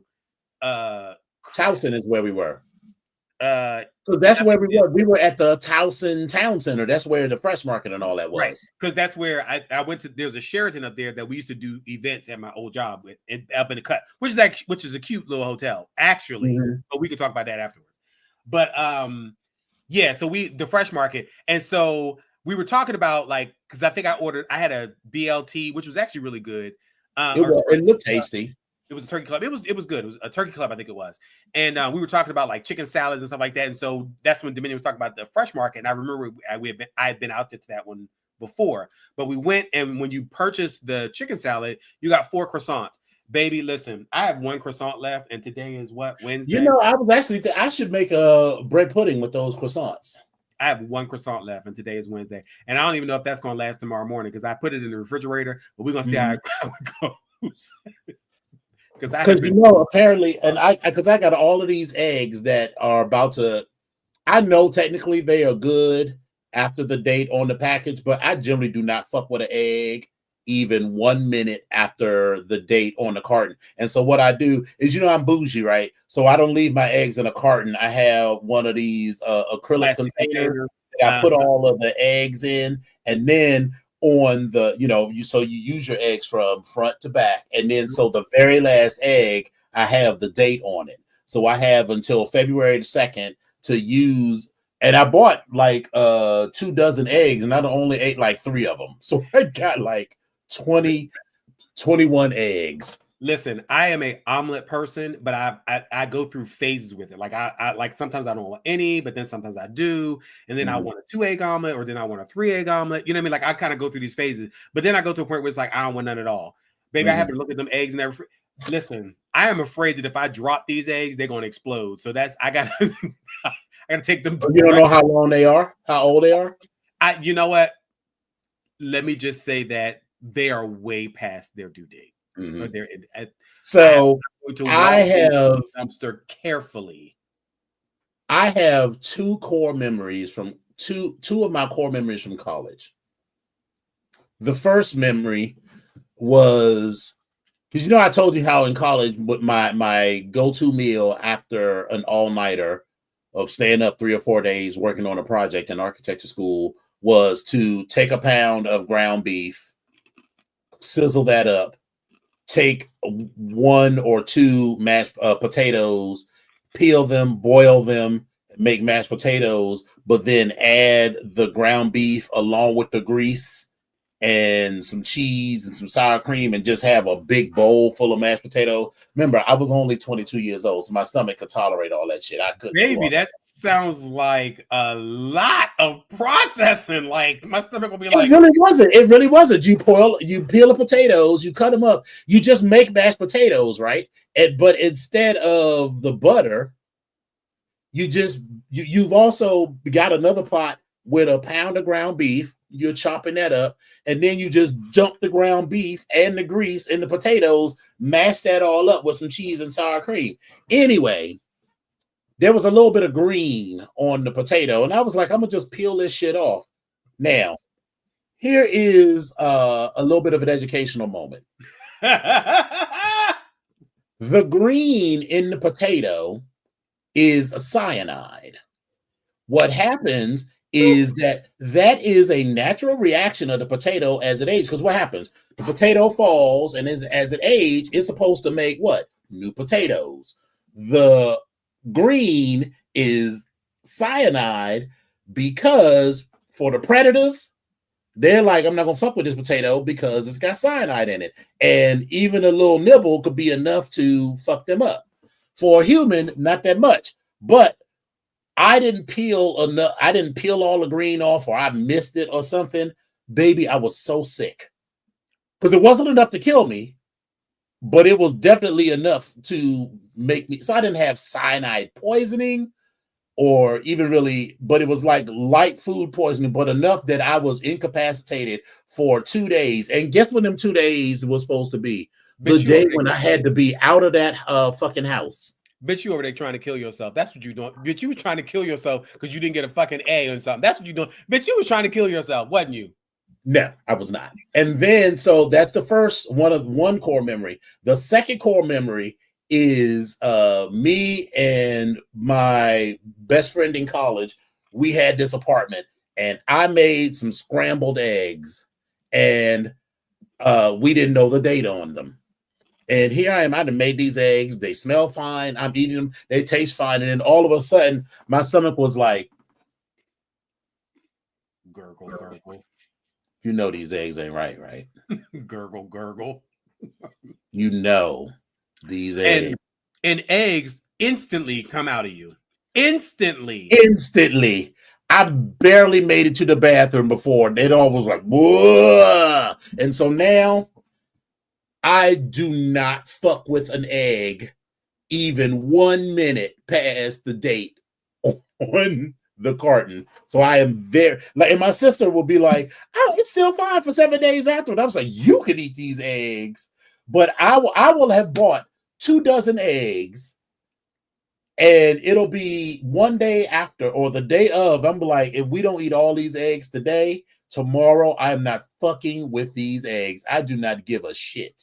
A: Towson is where we were. Because that's where we were. We were at the Towson Town Center. That's where the Fresh Market and all that was.
B: Right. Because that's where I went to. There's a Sheraton up there that we used to do events at my old job with, up in the Cut, which is a cute little hotel, actually. But we could talk about that afterwards. But yeah. So the Fresh Market, and so we were talking about because I think I had a BLT, which was actually really good.
A: It looked tasty.
B: It was a turkey club. It was good. It was a turkey club, I think it was. And we were talking about chicken salads and stuff like that. And so that's when Dominion was talking about the Fresh Market. And I remember I had been out to that one before. But we went, and when you purchased the chicken salad, you got 4 croissants. Baby, listen, I have 1 croissant left, and today is what, Wednesday?
A: I was actually I should make a bread pudding with those croissants.
B: I have 1 croissant left, and today is Wednesday. And I don't even know if that's going to last tomorrow morning because I put it in the refrigerator. But we're going to see how it goes. Because
A: apparently, and I got all of these eggs that are about to. I know technically they are good after the date on the package, but I generally do not fuck with an egg even 1 minute after the date on the carton. And so what I do is, I'm bougie, right? So I don't leave my eggs in a carton. I have one of these acrylic containers that I put all of the eggs in, and then on the, you use your eggs from front to back, and then so the very last egg I have the date on it, so I have until February 2nd to use. And I bought 2 dozen eggs, and I only ate 3 of them, so I got 21 eggs.
B: Listen, I am a omelet person, but I go through phases with it. I sometimes I don't want any, but then sometimes I do, and then I want a 2-egg omelet, or then I want a 3-egg omelet. You know what I mean? I kind of go through these phases, but then I go to a point where it's I don't want none at all. Baby, I have to look at them eggs and everything. Listen, I am afraid that if I drop these eggs, they're gonna explode. So I gotta take them.
A: You don't know how long they are, how old they are.
B: You know what? Let me just say that they are way past their due date.
A: Mhm.
B: I
A: So
B: have to
A: I
B: walk into
A: have
B: the dumpster carefully.
A: I have two core memories from two of my core memories from college. The first memory was because I told you how in college with my go-to meal after an all-nighter of staying up 3 or 4 days working on a project in architecture school was to take a pound of ground beef, sizzle that up, take one or two mashed potatoes, peel them, boil them, make mashed potatoes, but then add the ground beef along with the grease and some cheese and some sour cream and just have a big bowl full of mashed potato. Remember, I was only 22 years old, so my stomach could tolerate all that shit. I couldn't do
B: Baby,
A: all that.
B: that sounds like a lot of processing. Like my stomach will be
A: It
B: like,
A: really wasn't. It really wasn't. You peel the potatoes, you cut them up, you just make mashed potatoes, right? But instead of the butter, you've also got another pot with a pound of ground beef. You're chopping that up, and then you just dump the ground beef and the grease and the potatoes, mash that all up with some cheese and sour cream. Anyway, there was a little bit of green on the potato, and I was like, I'm gonna just peel this shit off. Now, here is a little bit of an educational moment. The green in the potato is a cyanide. What happens is that is a natural reaction of the potato as it ages. Because what happens? The potato falls, and as it ages, it's supposed to make what? New potatoes. The green is cyanide because for the predators, they're like, I'm not gonna fuck with this potato because it's got cyanide in it. And even a little nibble could be enough to fuck them up. For a human, not that much. But I didn't peel enough. I didn't peel all the green off, or I missed it or something. Baby, I was so sick because it wasn't enough to kill me, but it was definitely enough to make me. So I didn't have cyanide poisoning or even really, but it was like light food poisoning, but enough that I was incapacitated for 2 days. And guess when them 2 days was supposed to be? The day when I had to be out of that fucking house.
B: Bitch, you over there trying to kill yourself. That's what you doing. Bitch, you was trying to kill yourself because you didn't get a fucking A or something. That's what you doing. Bitch, you was trying to kill yourself, wasn't you?
A: No, I was not. And then, so that's the first one core memory. The second core memory is me and my best friend in college. We had this apartment, and I made some scrambled eggs, and we didn't know the date on them. And here I am. I done made these eggs. They smell fine. I'm eating them. They taste fine. And then all of a sudden, my stomach was like,
B: gurgle, gurgle.
A: You know these eggs ain't right?
B: Gurgle, gurgle.
A: You know these eggs.
B: And eggs instantly come out of you. Instantly.
A: I barely made it to the bathroom before. It all was like, whoa. And so now I do not fuck with an egg even 1 minute past the date on the carton. So I am very like, and my sister will be like, oh, it's still fine for 7 days after. And I was like, you can eat these eggs, but I will have bought 2 dozen eggs, and it'll be 1 day after or the day of. I'm like, if we don't eat all these eggs today, tomorrow I'm not fucking with these eggs. I do not give a shit.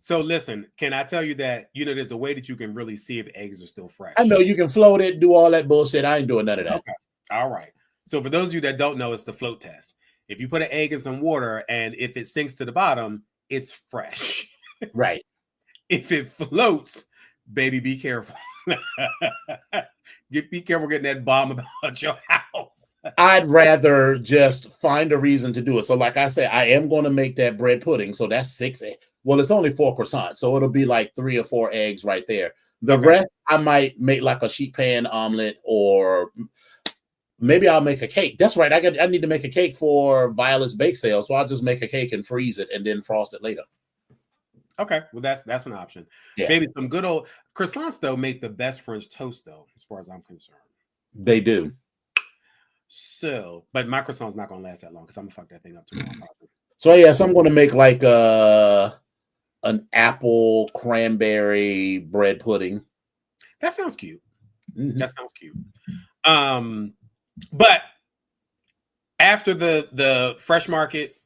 B: So listen, can I tell you that, there's a way that you can really see if eggs are still fresh.
A: I know you can float it, do all that bullshit. I ain't doing none of that.
B: Okay. All right. So for those of you that don't know, it's the float test. If you put an egg in some water and if it sinks to the bottom, it's fresh.
A: Right.
B: If it floats, baby, be careful. Be careful getting that bomb about your house.
A: I'd rather just find a reason to do it. So like I said, I am going to make that bread pudding. So that's 6 eggs. Well, it's only 4 croissants. So it'll be like 3 or 4 eggs right there. The rest, I might make like a sheet pan omelet, or maybe I'll make a cake. That's right. I need to make a cake for Violet's bake sale. So I'll just make a cake and freeze it and then frost it later.
B: Okay. Well, that's an option.
A: Yeah.
B: Maybe some good old croissants, though, make the best French toast, though, as far as I'm concerned.
A: They do.
B: So, but my croissant's not going to last that long because I'm going to fuck that thing up tomorrow.
A: So, yes, I'm going to make like an apple cranberry bread pudding.
B: That sounds cute.
A: Mm-hmm.
B: That sounds cute. But after the Fresh Market,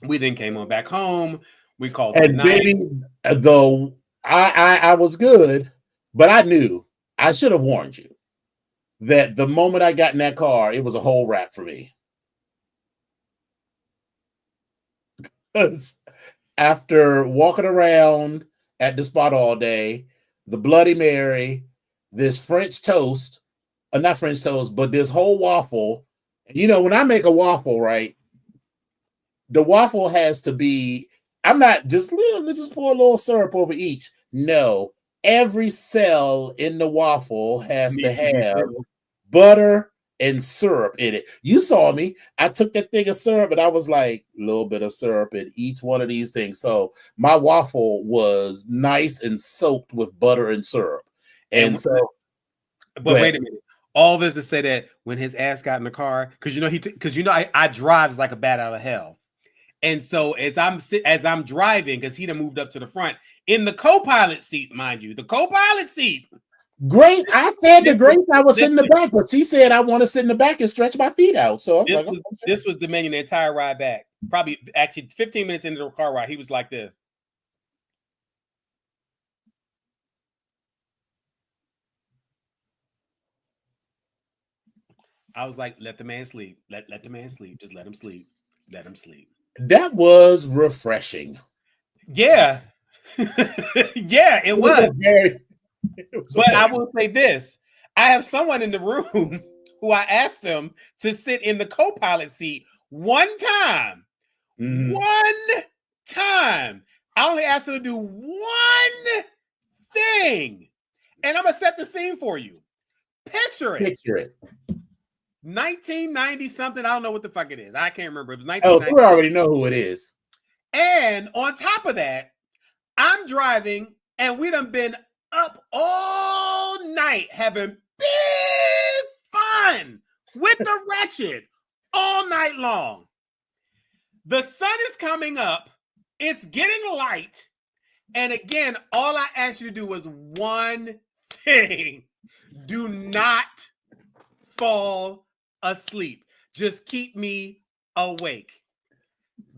B: we then came on back home. We called it
A: And baby, though I was good, but I knew I should have warned you that the moment I got in that car, it was a whole wrap for me. Because after walking around at the spot all day, the Bloody Mary, this French toast, not French toast, but this whole waffle. You know, when I make a waffle, right, the waffle has to be, I'm not just, let's just pour a little syrup over each. No, every cell in the waffle has to have butter and syrup in it. You saw me. I took that thing of syrup and I was like, a little bit of syrup in each one of these things. So my waffle was nice and soaked with butter and syrup. And so,
B: but wait a minute. All this to say that when his ass got in the car, because I drives like a bat out of hell. And so as I'm driving, because he done moved up to the front in the co-pilot seat, mind you, the co-pilot seat.
A: Grace, I said to Grace I was sitting in the back, but she said I want to sit in the back and stretch my feet out. So
B: this was Dominion the entire ride back. Probably actually 15 minutes into the car ride, he was like this. I was like, let the man sleep. Let the man sleep. Just let him sleep. Let him sleep.
A: That was refreshing.
B: Yeah. Yeah, it was. But I will say this. I have someone in the room who I asked them to sit in the co-pilot seat one time. Mm-hmm. One time. I only asked them to do one thing. And I'm going to set the scene for you. Picture it. 1990 something. I don't know what the fuck it is. I can't remember. It was 1990.
A: Oh, we already know who it is.
B: And on top of that, I'm driving and we done been up all night having big fun with the wretched all night long. The sun is coming up. It's getting light. And again, all I asked you to do was one thing. Do not fall asleep. Just keep me awake.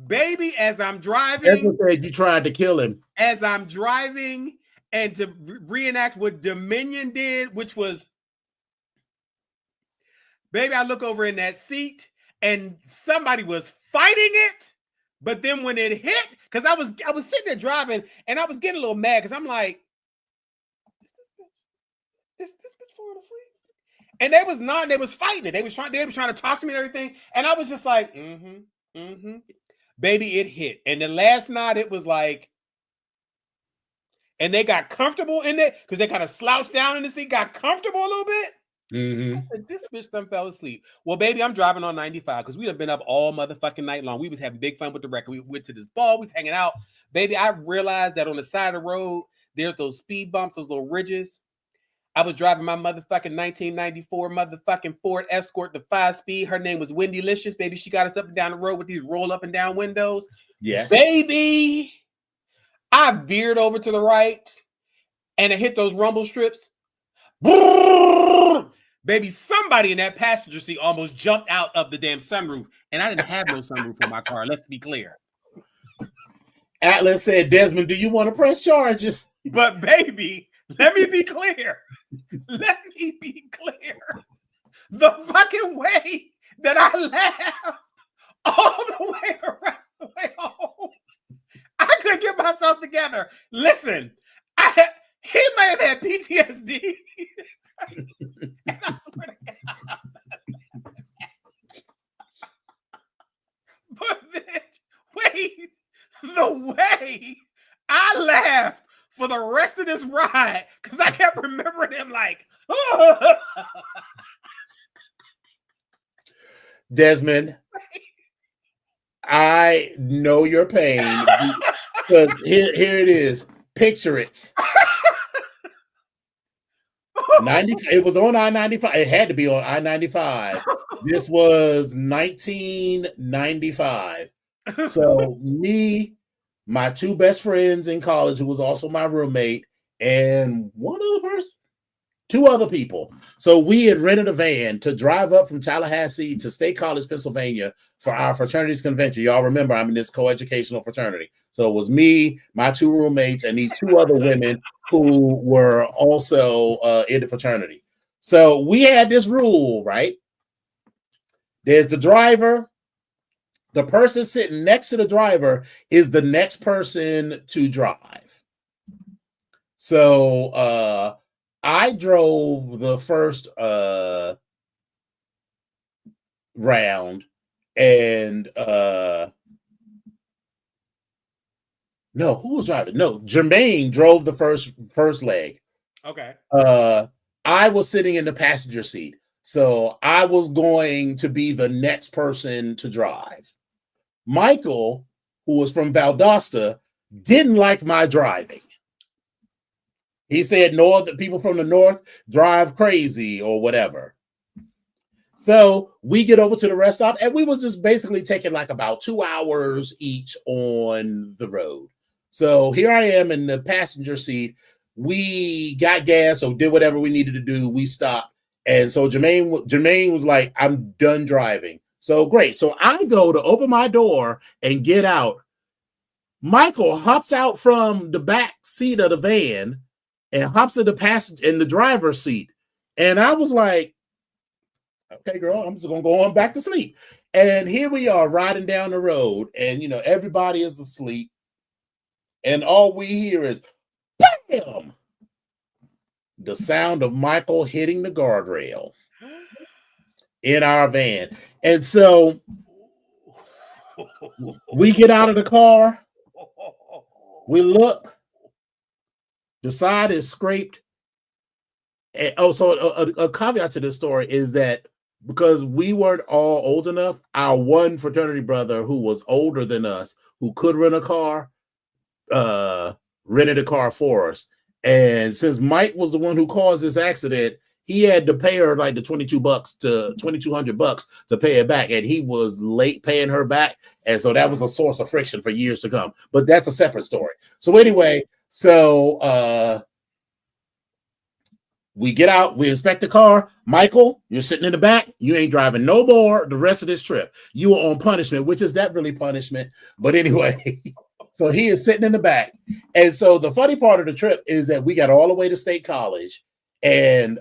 B: Baby, as I'm driving.
A: As I said, you tried to kill him.
B: As I'm driving and to reenact what Dominion did, which was, baby, I look over in that seat and somebody was fighting it. But then when it hit, because I was sitting there driving and I was getting a little mad because I'm like, this bitch falling asleep. And they was fighting it. They was trying to talk to me and everything. And I was just like, Baby, it hit. And the last night it was like, and they got comfortable in it because they kind of slouched down in the seat, got comfortable a little bit. I said, this bitch done fell asleep. Well, baby, I'm driving on 95 because we have been up all motherfucking night long. We was having big fun with the record. We went to this ball. We was hanging out. Baby, I realized that on the side of the road, there's those speed bumps, those little ridges. I was driving my motherfucking 1994 motherfucking Ford Escort, the 5-speed. Her name was Wendy Licious. Baby, she got us up and down the road with these roll up and down windows.
A: Yes.
B: Baby, I veered over to the right and it hit those rumble strips. Baby, somebody in that passenger seat almost jumped out of the damn sunroof. And I didn't have no sunroof on my car. Let's be clear.
A: Atlas said, Desmond, do you want to press charges?
B: But baby, let me be clear. Let me be clear. The fucking way that I laughed all the way the rest of the way home, I couldn't get myself together. Listen, he may have had PTSD. And I swear to God. But bitch, wait, the way I laughed for the rest of this ride, because I kept remembering him like, oh.
A: Desmond, I know your pain. Because here it is. Picture it. It was on I-95. It had to be on I-95. This was 1995. So me, my two best friends in college, who was also my roommate, and one other person, two other people. So we had rented a van to drive up from Tallahassee to State College, Pennsylvania for our fraternities convention. Y'all remember I'm in this coeducational fraternity. So it was me, my two roommates, and these two other women who were also in the fraternity. So we had this rule, right? There's the driver. The person sitting next to the driver is the next person to drive. So I drove the first round, and no, who was driving? No, Jermaine drove the first leg.
B: Okay.
A: I was sitting in the passenger seat, so I was going to be the next person to drive. Michael, who was from Valdosta, didn't like my driving. He said people from the north drive crazy or whatever. So we get over to the rest stop, and we was just basically taking like about 2 hours each on the road. So here I am in the passenger seat. We got gas, so did whatever we needed to do. We stopped. And so Jermaine was like, I'm done driving. So great. So I go to open my door and get out. Michael hops out from the back seat of the van and hops in the driver's seat. And I was like, okay, girl, I'm just gonna go on back to sleep. And here we are riding down the road, and everybody is asleep, and all we hear is bam! The sound of Michael hitting the guardrail in our van. And so we get out of the car, we look, the side is scraped. And so a caveat to this story is that because we weren't all old enough, our one fraternity brother who was older than us, who could rent a car, rented a car for us. And since Mike was the one who caused this accident, he had to pay her like the $2,200 to pay it back, and he was late paying her back, and so that was a source of friction for years to come. But that's a separate story. So anyway, we get out, we inspect the car. Michael, you're sitting in the back. You ain't driving no more the rest of this trip. You are on punishment, which is that really punishment? But anyway, so he is sitting in the back. And so the funny part of the trip is that we got all the way to State College, and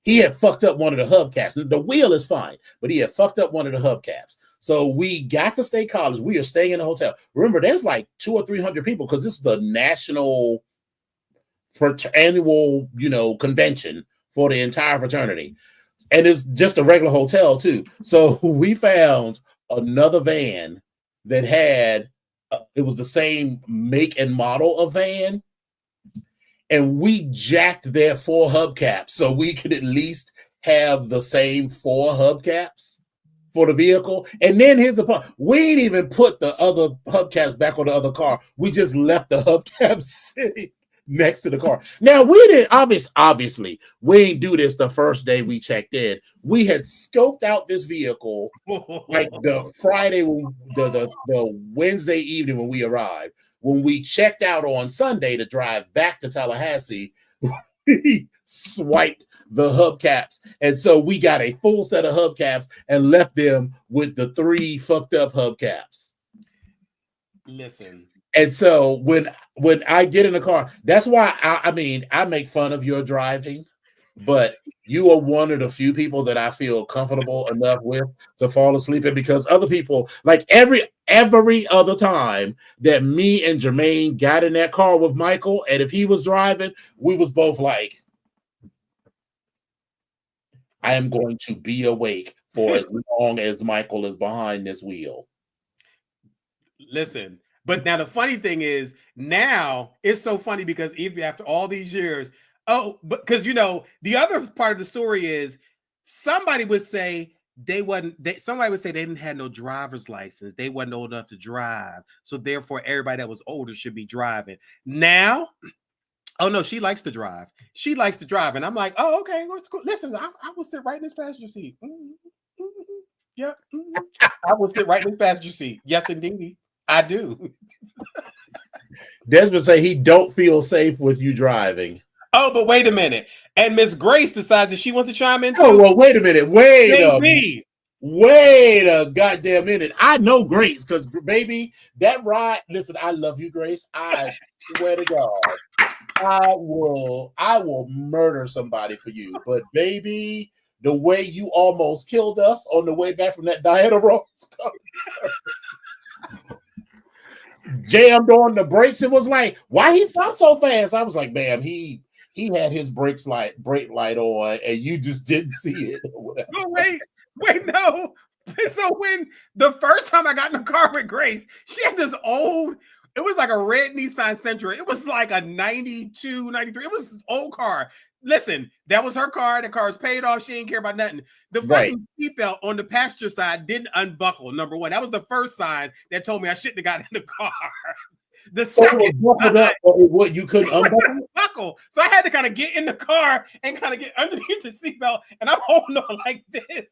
A: he had fucked up one of the hubcaps. The wheel is fine, but he had fucked up one of the hubcaps. So we got to State College. We are staying in a hotel. Remember, there's like 200 or 300 people because this is the national for annual, convention for the entire fraternity. And it's just a regular hotel too. So we found another van that had, it was the same make and model of van. And we jacked their 4 hubcaps so we could at least have the same 4 hubcaps for the vehicle. And then here's the part. We didn't even put the other hubcaps back on the other car. We just left the hubcaps sitting next to the car. Now we didn't obviously we didn't do this the first day we checked in. We had scoped out this vehicle like the Friday, the Wednesday evening when we arrived. When we checked out on Sunday to drive back to Tallahassee, we swiped the hubcaps, and so we got a full set of hubcaps and left them with the 3 fucked up hubcaps.
B: Listen.
A: And so when I get in the car, that's why I make fun of your driving, but you are one of the few people that I feel comfortable enough with to fall asleep in, because other people, like every other time that me and Jermaine got in that car with Michael, and if he was driving, we was both like, I am going to be awake for as long as Michael is behind this wheel.
B: Listen. But now the funny thing is, now it's so funny because even after all these years, because the other part of the story is somebody would say somebody would say they didn't have no driver's license. They wasn't old enough to drive. So therefore, everybody that was older should be driving. Now, oh no, she likes to drive. She likes to drive. And I'm like, oh, okay, what's cool. Listen, I will sit right in this passenger seat. Mm-hmm. Mm-hmm. Yeah. Mm-hmm. I will sit right in this passenger seat. Yes, indeed. I do.
A: Desmond say he don't feel safe with you driving.
B: Oh, but wait a minute. And Miss Grace decides that she wants to chime in too.
A: Oh, well, wait a minute. Wait a goddamn minute. I know Grace because, baby, that ride. Listen, I love you, Grace. I swear to God, I will murder somebody for you. But, baby, the way you almost killed us on the way back from that Diana Ross concert. Jammed on the brakes. It was like, why he stopped so fast? I was like, man, he had his brake light on, and you just didn't see it.
B: No, wait, no. So when the first time I got in the car with Grace, she had this old, it was like a red Nissan Sentra. It was like a 92, 93. It was an old car. Listen, that was her car. The car was paid off. She didn't care about nothing. The fucking seatbelt on the passenger side didn't unbuckle, number one. That was the first sign that told me I shouldn't have got in the car. The second
A: buckled up, what you couldn't
B: unbuckle. So I had to kind of get in the car and kind of get underneath the seatbelt, and I'm holding on like this.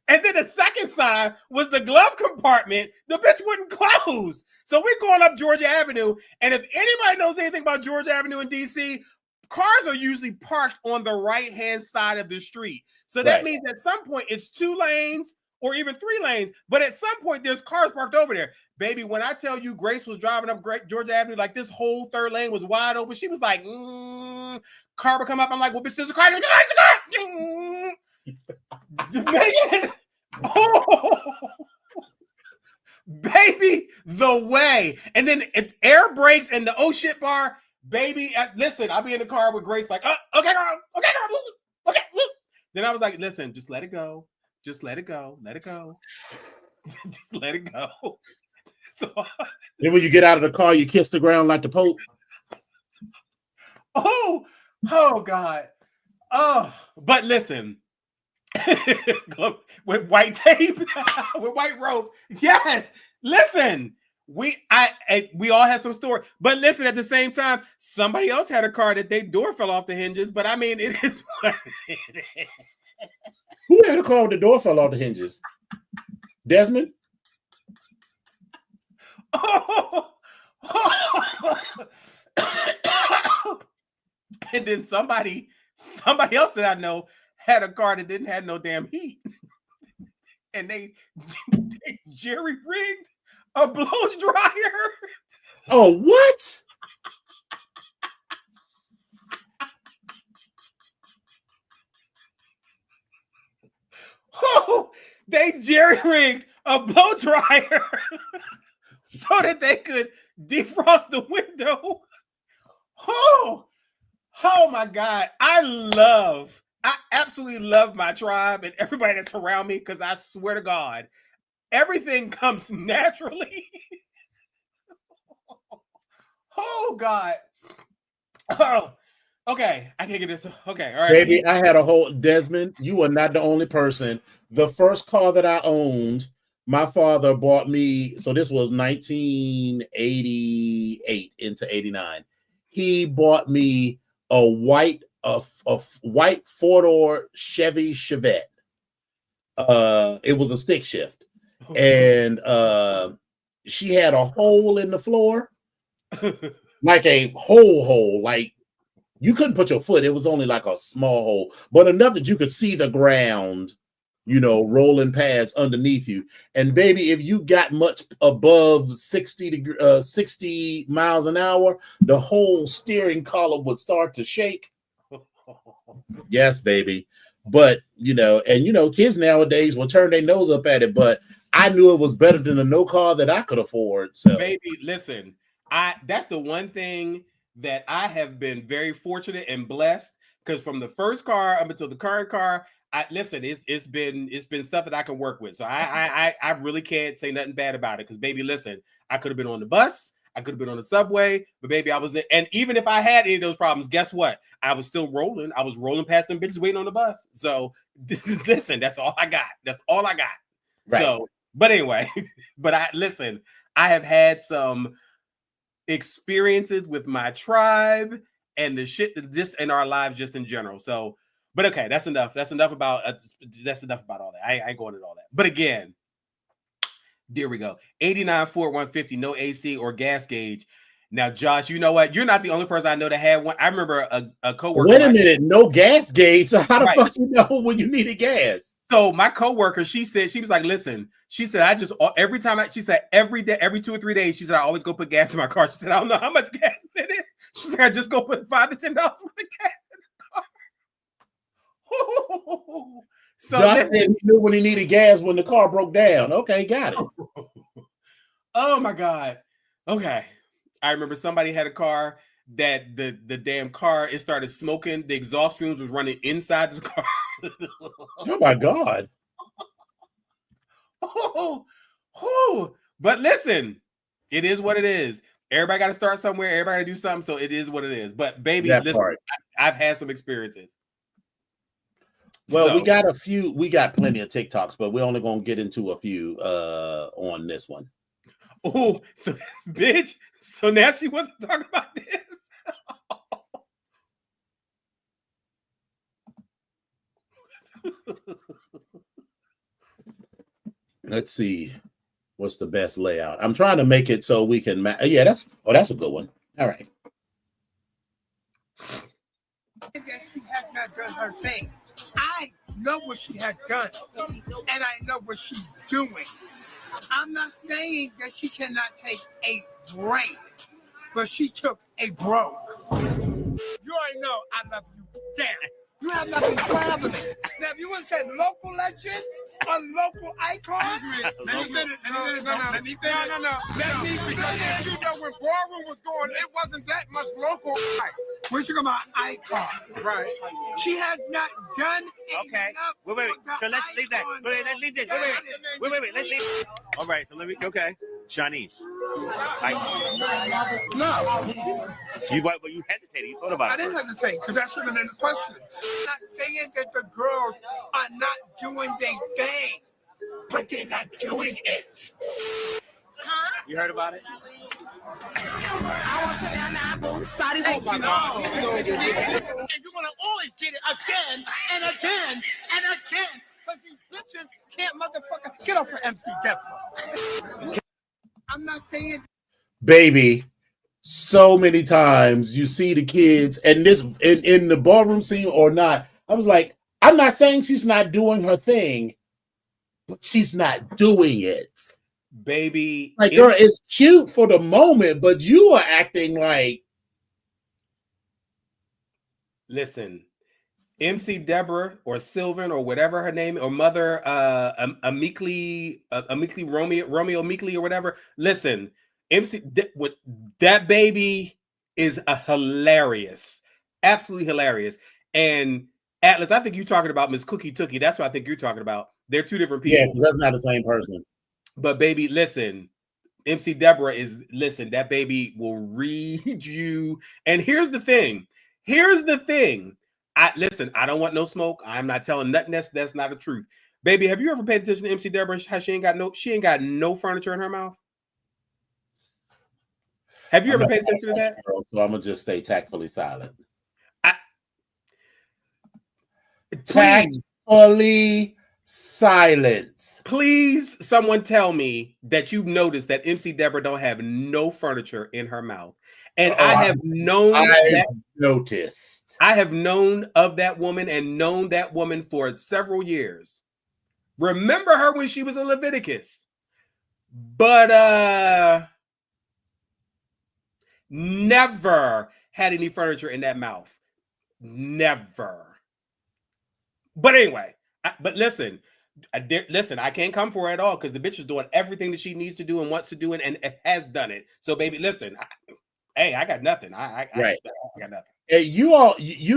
B: And then the second sign was the glove compartment. The bitch wouldn't close. So we're going up Georgia Avenue, and if anybody knows anything about Georgia Avenue in DC, cars are usually parked on the right-hand side of the street. So that means at some point it's 2 lanes or even 3 lanes, but at some point there's cars parked over there. Baby, when I tell you Grace was driving up Georgia Avenue, like this whole 3rd lane was wide open, she was like, car would come up. I'm like, well, bitch, there's a car. Man. Oh. Baby, the way. And then air brakes and the oh shit bar. Baby, listen, I'll be in the car with Grace like, okay, girl, okay. Then I was like, listen, just let it go. Just let it go. Let it go. Just let it go. So,
A: then when you get out of the car, you kiss the ground like the Pope.
B: Oh God. Oh, but listen, with white tape, with white rope. Yes, listen. We all had some story, but listen, at the same time, somebody else had a car that their door fell off the hinges. But I mean, it is what it is.
A: Who had a car with the door fell off the hinges? Desmond?
B: And then somebody else that I know had a car that didn't have no damn heat, and they jerry rigged a blow dryer.
A: Oh, what?
B: Oh, they jerry rigged a blow dryer so that they could defrost the window. Oh my God. I absolutely love my tribe and everybody that's around me, because I swear to God, everything comes naturally. Oh God. Oh, okay. I can't get this. Okay. All right.
A: Baby, I had a whole Desmond. You are not the only person. The first car that I owned, my father bought me. So this was 1988 into 89. He bought me a white 4-door Chevy Chevette. It was a stick shift, and she had a hole in the floor, like a hole, like you couldn't put your foot. It was only like a small hole, but enough that you could see the ground, rolling past underneath you. And baby, if you got much above 60 miles an hour, the whole steering column would start to shake. Yes, baby. But, kids nowadays will turn their nose up at it, but I knew it was better than a no car that I could afford. So,
B: baby, listen, that's the one thing that I have been very fortunate and blessed, because from the first car up until the current car, it's been stuff that I can work with. So I really can't say nothing bad about it, because baby, listen, I could have been on the bus, I could have been on the subway, but baby, I was in, and even if I had any of those problems, guess what? I was still rolling. I was rolling past them bitches waiting on the bus. So listen, that's all I got. That's all I got. Right. So, but anyway, I have had some experiences with my tribe and the shit that just in our lives just in general. So, but okay, that's enough. That's enough about all that. I ain't going into all that. But again, there we go. 89 Ford 150, no AC or gas gauge. Now, Josh, you know what? You're not the only person I know that had one. I remember a coworker.
A: Wait a minute, no gas gauge. So how the
B: Right.
A: fuck you know when you needed gas?
B: So my coworker, she was like, listen, she said, I just every time she said every day, every 2 or 3 days, she said, I always go put gas in my car. She said, I don't know how much gas is in it. She said, I just go put $5 to $10 worth of gas in the car. So
A: Josh said he knew when he needed gas when the car broke down. Okay, got it.
B: Oh my God. Okay. I remember somebody had a car that the damn car, it started smoking. The exhaust fumes was running inside the car.
A: Oh my God.
B: But listen, it is what it is. Everybody got to start somewhere. Everybody got to do something. So it is what it is. But baby, listen, I've had some experiences.
A: Well, we got plenty of TikToks, but we're only going to get into a few on this one.
B: Oh, so bitch. So now she wants to talk about this.
A: Let's see. What's the best layout? I'm trying to make it so we can yeah, that's a good one. All right.
C: That she has not done her thing. I know what she has done, and I know what she's doing. I'm not saying that she cannot take a break, but she took a broke. You already know I love you. Damn. You have not been traveling. Now, if you would have said local legend or local icon, let me finish. Let me because you know when Ballroom was going, it wasn't that much local. We're talking about icon, right? She has not done enough.
D: Wait. So let's leave that. Let's leave this. Wait. Let's leave. All right. So let me. Okay. Chinese.
C: No.
D: But you hesitated. You thought about it.
C: I didn't hesitate because that should have been the question. I'm not saying that the girls are not doing their thing, but they're not doing it.
D: You heard about it?
C: And you're gonna always get it again and again and again because these bitches can't motherfucker get off of MC Deborah. I'm not saying,
A: baby. So many times you see the kids and this in the ballroom scene or not. I was like, I'm not saying she's not doing her thing, but she's not doing it.
B: Baby,
A: like, girl, it's cute for the moment, but you are acting like.
B: Listen, MC Deborah or Sylvan or whatever her name, or Mother Meekly Romeo Meekly or whatever. Listen, that baby is a hilarious, absolutely hilarious. And Atlas, I think you're talking about Miss Cookie Tookie. That's what I think you're talking about. They're two different people.
A: Yeah, that's not the same person.
B: But baby, listen, MC Deborah that baby will read you. And here's the thing. I don't want no smoke. I'm not telling nothing that's not the truth. Baby, have you ever paid attention to MC Deborah? How she ain't got no furniture in her mouth? Have you ever paid attention to that?
A: Girl, so I'm gonna just stay tactfully silent. Tactfully silent.
B: Please, someone tell me that you've noticed that MC Deborah don't have no furniture in her mouth. And I have
A: noticed.
B: I have known of that woman and known that woman for several years. Remember her when she was in Leviticus. But never had any furniture in that mouth. Never. But anyway, listen, I can't come for her at all because the bitch is doing everything that she needs to do and wants to do and has done it. So, baby, listen, I got nothing. I got nothing.
A: Hey, you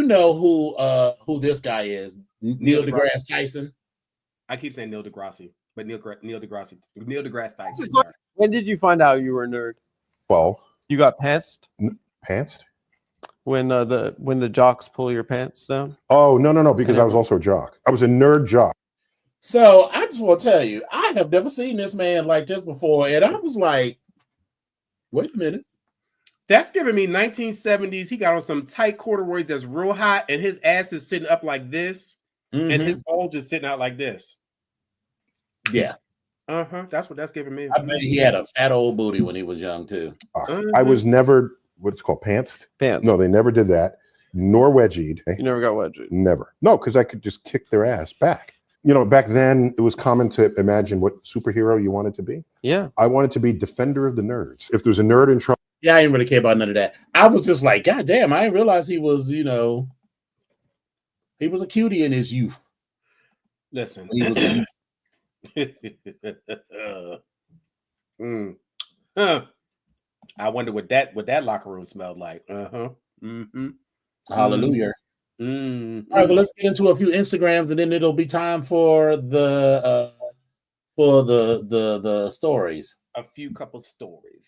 A: know who this guy is? Neil deGrasse Tyson.
B: I keep saying Neil deGrasse, but Neil deGrasse Tyson.
E: When did you find out you were a nerd?
F: 12.
E: You got pantsed?
F: Pantsed?
E: When the jocks pull your pants down?
F: Oh, no, because I was also a jock. I was a nerd jock.
A: So I just want to tell you, I have never seen this man like this before. And I was like, wait a minute.
B: That's giving me 1970s. He got on some tight corduroys that's real hot, and his ass is sitting up like this, and his balls just sitting out like this.
A: Yeah.
B: That's what that's giving me.
A: I bet he had a fat old booty when he was young too.
F: I was never what's called pantsed.
E: Pants.
F: No, they never did that. Nor wedgied.
E: You never got wedgied.
F: Never. No, because I could just kick their ass back. You know, back then it was common to imagine what superhero you wanted to be.
E: Yeah.
F: I wanted to be defender of the nerds. If there's a nerd in trouble.
A: Yeah, I didn't really care about none of that. I was just like, God damn, I didn't realize he was, you know, he was a cutie in his youth.
B: Listen.
A: He was a
B: I wonder what that locker room smelled like.
A: Hallelujah. All right, well, let's get into a few Instagrams, and then it'll be time for the stories.
B: A few couple stories.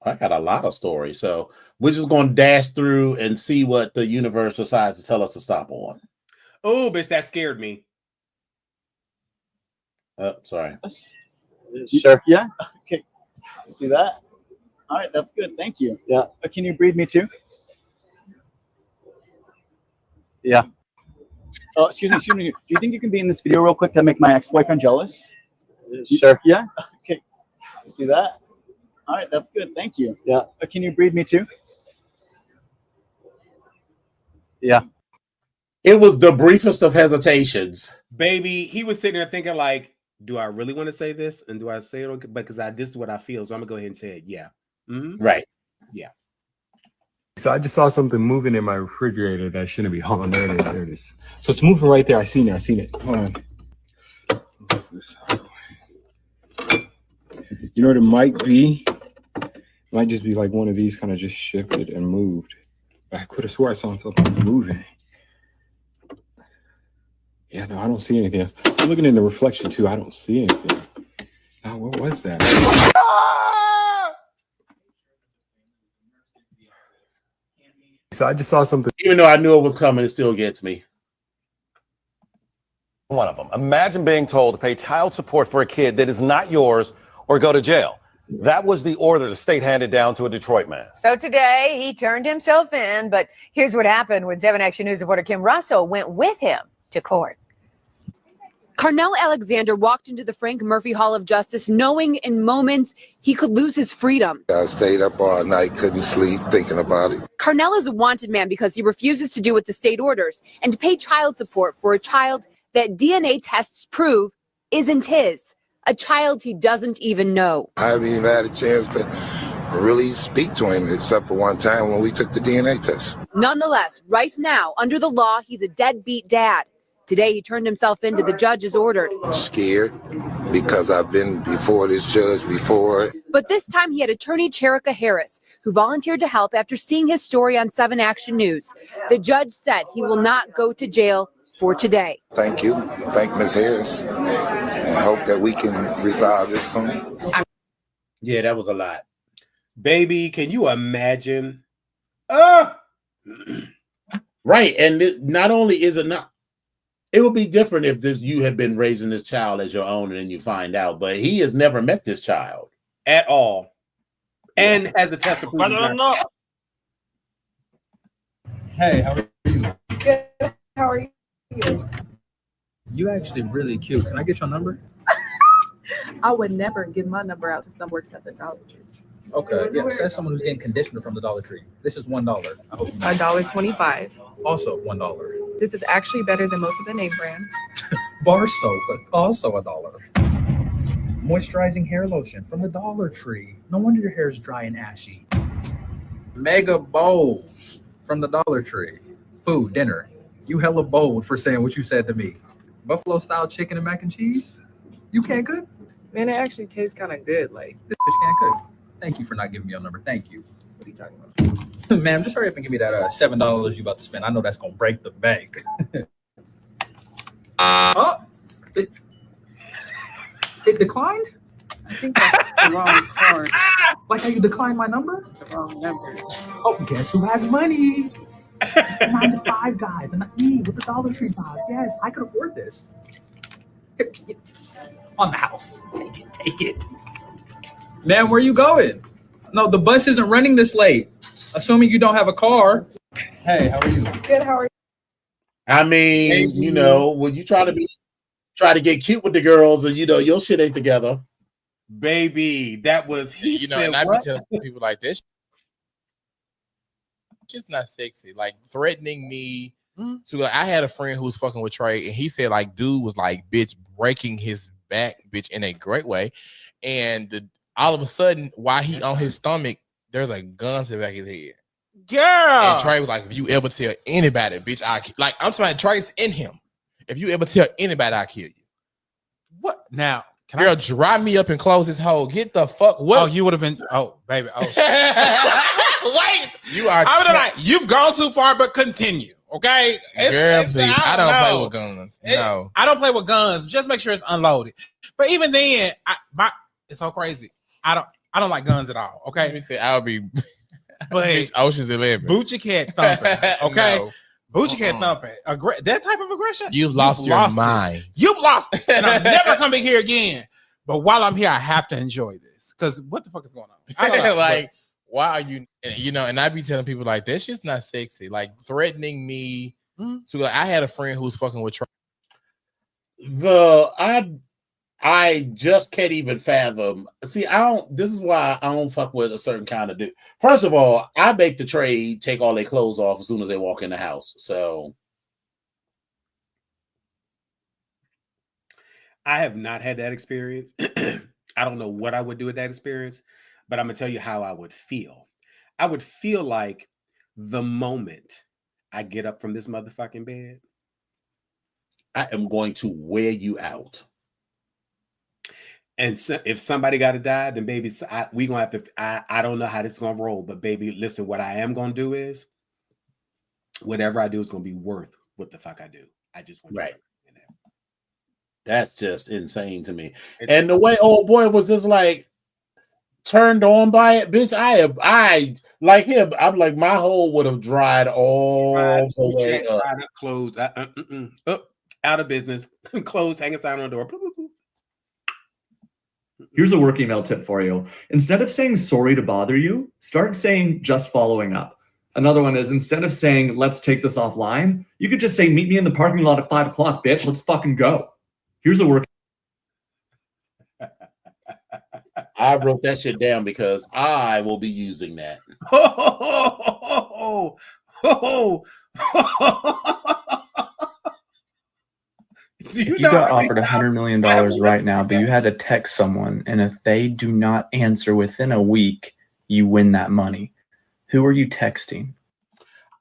A: I got a lot of stories, so we're just going to dash through and see what the universe decides to tell us to stop on.
B: Oh, bitch, that scared me.
A: Oh, sorry.
G: Sure. Yeah. Okay. See that? All right. That's good. Thank you. Yeah. Can you breathe me too? Yeah. Oh, excuse me. Do you think you can be in this video real quick to make my ex-boyfriend jealous? Sure. Yeah. Okay. See that? All right. That's good. Thank you. Yeah. Can you breathe me too? Yeah.
A: It was the briefest of hesitations.
B: Baby, he was sitting there thinking like, do I really want to say this? And do I say it? Okay? Because this is what I feel. So I'm going to go ahead and say it. Yeah.
A: Right.
B: Yeah.
H: So I just saw something moving in my refrigerator that shouldn't be. Hold on, there it is. There it is. So it's moving right there. I seen it. Hold on. You know what it might be? It might just be like one of these kind of just shifted and moved. But I could have swore I saw something moving. Yeah, no, I don't see anything else. I'm looking in the reflection too. I don't see anything. Oh, what was that? So I just saw something.
A: Even though I knew it was coming, it still gets me.
I: One of them. Imagine being told to pay child support for a kid that is not yours or go to jail. That was the order the state handed down to a Detroit man.
J: So today he turned himself in, but here's what happened when 7 Action News reporter Kim Russell went with him to court.
K: Carnell Alexander walked into the Frank Murphy Hall of Justice knowing in moments he could lose his freedom.
L: I stayed up all night, couldn't sleep, thinking about it.
K: Carnell is a wanted man because he refuses to do what the state orders and to pay child support for a child that DNA tests prove isn't his, a child he doesn't even know.
L: I haven't even had a chance to really speak to him except for one time when we took the DNA test.
K: Nonetheless, right now, under the law, he's a deadbeat dad. Today, he turned himself in to the judge as ordered.
L: Scared because I've been before this judge before.
K: But this time he had attorney Cherika Harris, who volunteered to help after seeing his story on 7 Action News. The judge said he will not go to jail for today.
L: Thank you. Thank Ms. Harris. And hope that we can resolve this soon.
A: Yeah, that was a lot.
B: Baby, can you imagine?
A: Right. And not only is it not, it would be different if you had been raising this child as your own and then you find out, but he has never met this child
B: at all. And has a test to prove.
M: Hey, how are you?
J: Good. How are you?
M: You actually really cute. Can I get your number?
N: I would never give my number out to someone who works at the Dollar Tree.
M: Okay, yeah, says someone who's getting conditioner from the Dollar Tree. This is $1. I hope you know.
N: $1.25.
M: Also $1.
N: This is actually better than most of the name brands.
M: Bar soap, but also $1. Moisturizing hair lotion from the Dollar Tree. No wonder your hair is dry and ashy. Mega bowls from the Dollar Tree. Food, dinner. You hella bold for saying what you said to me. Buffalo style chicken and mac and cheese? You can't cook?
N: Man, it actually tastes kind of good. Like,
M: this bitch can't cook. Thank you for not giving me your number. Thank you.
N: What are you talking about?
M: Ma'am, just hurry up and give me that $7 you about to spend. I know that's going to break the bank. It declined?
N: I think that's the wrong card.
M: Like how you declined my number?
N: The wrong number.
M: Oh, guess who has money? 9 to 5 guy, me with the Dollar Tree dog. Yes, I could afford this. On the house. Take it. Man, where you going? No, the bus isn't running this late. Assuming you don't have a car. Hey, how are you?
N: Good, how are you?
A: I mean, you know, when you try to get cute with the girls, and you know your shit ain't together.
B: Baby, that was he
O: You know,
B: said
O: and I be
B: what?
O: telling people like this. Just not sexy. Like threatening me to. Like, I had a friend who was fucking with Trey, and he said like dude was like bitch breaking his back, bitch, in a great way, and all of a sudden while he on his stomach, there's a gun to the back of his head.
B: Girl.
O: And Trey was like, if you ever tell anybody, bitch, like I'm talking Trey's in him. If you ever tell anybody, I'll kill you.
P: What now?
O: Girl, dry me up and close this hole. Get the fuck. What?
P: Oh, you would have been. Oh, baby. Oh,
O: wait. You are.
P: I would have like, you've gone too far, but continue. Okay.
O: Girl, please. I don't play with guns. No.
P: I don't play with guns. Just make sure it's unloaded. But even then, it's so crazy. I don't like guns at all. Okay.
O: Let me say, I'll be.
P: But
O: Ocean's 11.
P: Boochie cat thumping. Okay.
O: No.
P: Boochie cat thumping. That type of aggression.
O: You've lost your mind.
P: You've lost it. And I'm never coming here again. But while I'm here, I have to enjoy this. Because what the fuck is going on? I don't know,
O: like, why are you, you know, and I be telling people like, that's just not sexy. Like threatening me to, like, I had a friend who was fucking with Trey.
A: I just can't even fathom. See, this is why I don't fuck with a certain kind of dude. First of all, I make the trade take all their clothes off as soon as they walk in the house. So
B: I have not had that experience. I don't know what I would do with that experience, but I'm gonna tell you how I would feel. I would feel like the moment I get up from this motherfucking bed,
A: I am going to wear you out.
B: And so if somebody got to die, then baby, we gonna have to. I don't know how this is gonna roll, but baby, listen. What I am gonna do is, whatever I do is gonna be worth what the fuck I do. I just want
A: right.
B: You to
A: That's just insane to me. And the way old boy was just like turned on by it, bitch. I like him. I'm like my hole would have dried all the way up.
B: Closed. Out of business. Closed. Hang a sign on the door.
Q: Here's a work email tip for you. Instead of saying sorry to bother you, start saying just following up. Another one is instead of saying let's take this offline, you could just say meet me in the parking lot at 5 o'clock, bitch. Let's fucking go. Here's a work.
A: I wrote that shit down because I will be using that.
R: If you got offered $100 million right now, but you had to text someone, and if they do not answer within a week, you win that money. Who are you texting?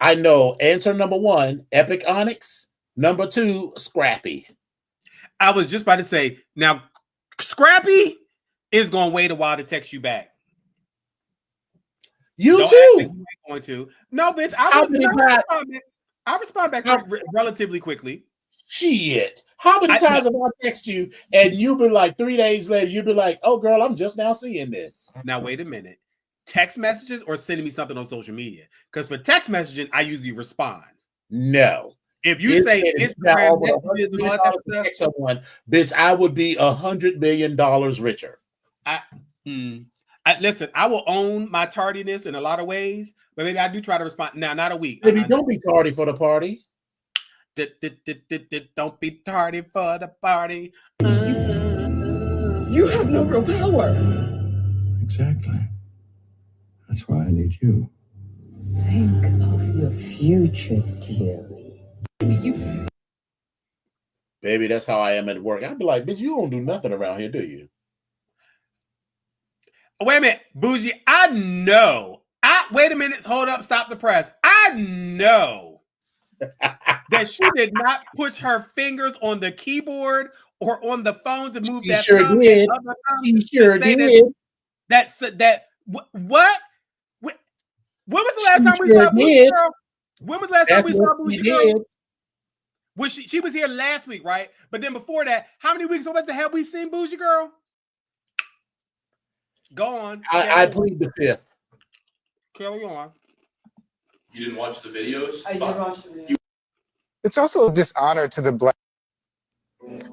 A: I know. Answer number 1, Epic Onyx. Number 2, Scrappy.
B: I was just about to say, now Scrappy is going to wait a while to text you back.
A: You
B: Don't
A: too.
B: act like you ain't going to. No, bitch. I'll respond back relatively quickly.
A: Shit. How many times have I texted you and you've been like 3 days later, you've been like, oh girl, I'm just now seeing this.
B: Now wait a minute. Text messages or sending me something on social media? Because for text messaging, I usually respond.
A: No.
B: If you say Instagram messages and all that type of stuff,
A: someone, bitch, I would be $100 million richer.
B: Listen, I will own my tardiness in a lot of ways, but maybe I do try to respond. Now, not a week.
A: Maybe don't be tardy for the party.
B: Don't be tardy for the party.
S: You have no real power.
H: Exactly. That's why I need you.
S: Think of your future, dearie.
A: Baby, that's how I am at work. I'd be like, bitch, you don't do nothing around here, do you?
B: Wait a minute, Bougie. I know. Wait a minute. Hold up. Stop the press. I know that she did not push her fingers on the keyboard or on the phone to move that
A: sure
B: thumb.
A: Did. She sure did.
B: What? When was the last time we saw Bougie Girl? When was the last time we saw Bougie Girl? Was she was here last week, right? But then before that, how many weeks have we seen Bougie Girl? Go on.
A: I plead the 5th.
B: Carry on.
T: You didn't watch the videos?
S: I did watch the video.
U: It's also a dishonor to the black.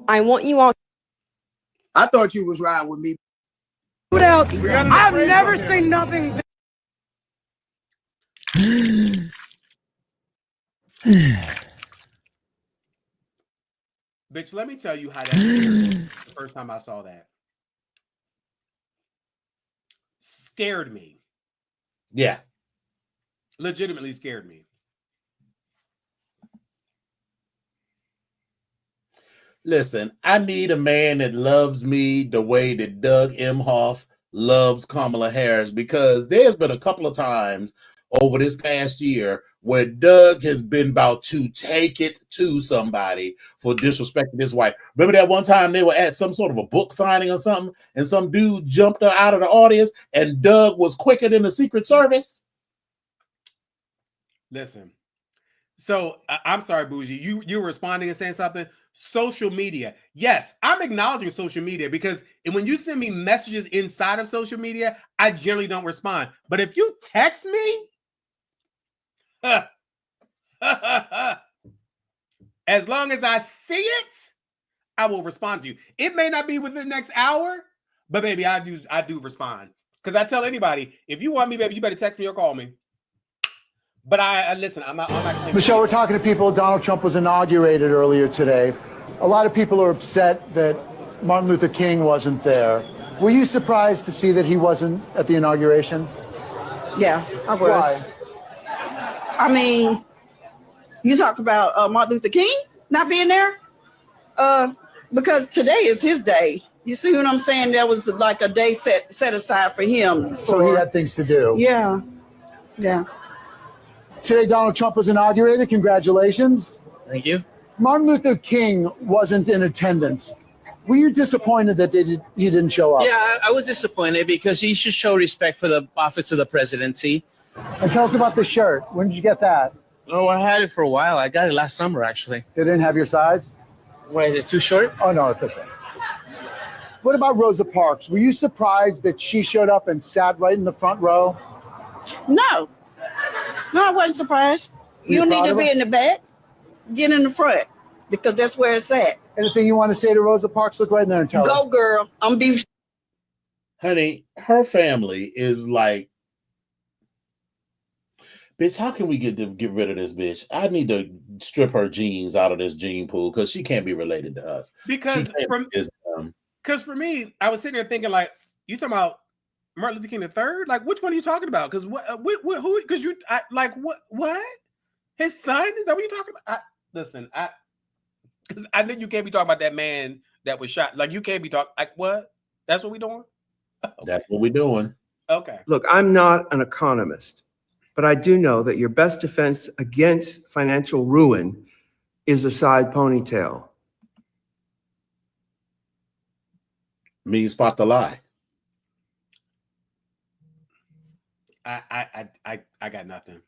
V: I want you all.
C: I thought you was riding with me.
S: What else? I've never seen nothing.
B: Bitch, let me tell you how that was the first time I saw that. Scared me.
A: Yeah.
B: Legitimately scared me.
A: Listen, I need a man that loves me the way that Doug Emhoff loves Kamala Harris, because there's been a couple of times over this past year where Doug has been about to take it to somebody for disrespecting his wife. Remember that one time they were at some sort of a book signing or something, and some dude jumped out of the audience, and Doug was quicker than the Secret Service?
B: Listen. So I'm sorry, Bougie. You were responding and saying something. Social media. Yes, I'm acknowledging social media, because when you send me messages inside of social media, I generally don't respond. But if you text me, as long as I see it, I will respond to you. It may not be within the next hour, but baby, I do respond. Because I tell anybody, if you want me, baby, you better text me or call me. But I listen, I'm not
D: Michelle, we're talking to people. Donald Trump was inaugurated earlier today. A lot of people are upset that Martin Luther King wasn't there. Were you surprised to see that he wasn't at the inauguration?
E: Yeah, I was.
D: Why?
E: I mean, you talk about Martin Luther King not being there? Because today is his day. You see what I'm saying? There was like a day set aside for him.
D: So he had things to do.
E: Yeah, yeah.
D: Today, Donald Trump was inaugurated. Congratulations.
W: Thank you.
D: Martin Luther King wasn't in attendance. Were you disappointed that he didn't show up?
W: Yeah, I was disappointed because he should show respect for the office of the presidency.
D: And tell us about the shirt. When did you get that?
W: Oh, I had it for a while. I got it last summer, actually.
D: They didn't have your size?
W: Why, is it too short?
D: Oh, no, it's okay. What about Rosa Parks? Were you surprised that she showed up and sat right in the front row?
E: No. No, I wasn't surprised. You need to be in the back. Get in the front, because that's where it's at.
D: Anything you want to say to Rosa Parks? Look right in there and tell her.
E: Go, girl. I'm beef.
A: Honey, her family is like, bitch, how can we get rid of this bitch? I need to strip her genes out of this gene pool, because she can't be related to us.
B: Because for me, I was sitting there thinking, like, you talking about Martin Luther King III? Like, which one are you talking about? Because who? Because what? His son? Is that what you're talking about? Listen, because I think you can't be talking about that man that was shot. Like, you can't be talking like what? That's what we doing?
A: That's what we're doing.
B: Okay.
X: Look, I'm not an economist, but I do know that your best defense against financial ruin is a side ponytail.
A: Me spot the lie.
B: I got nothing.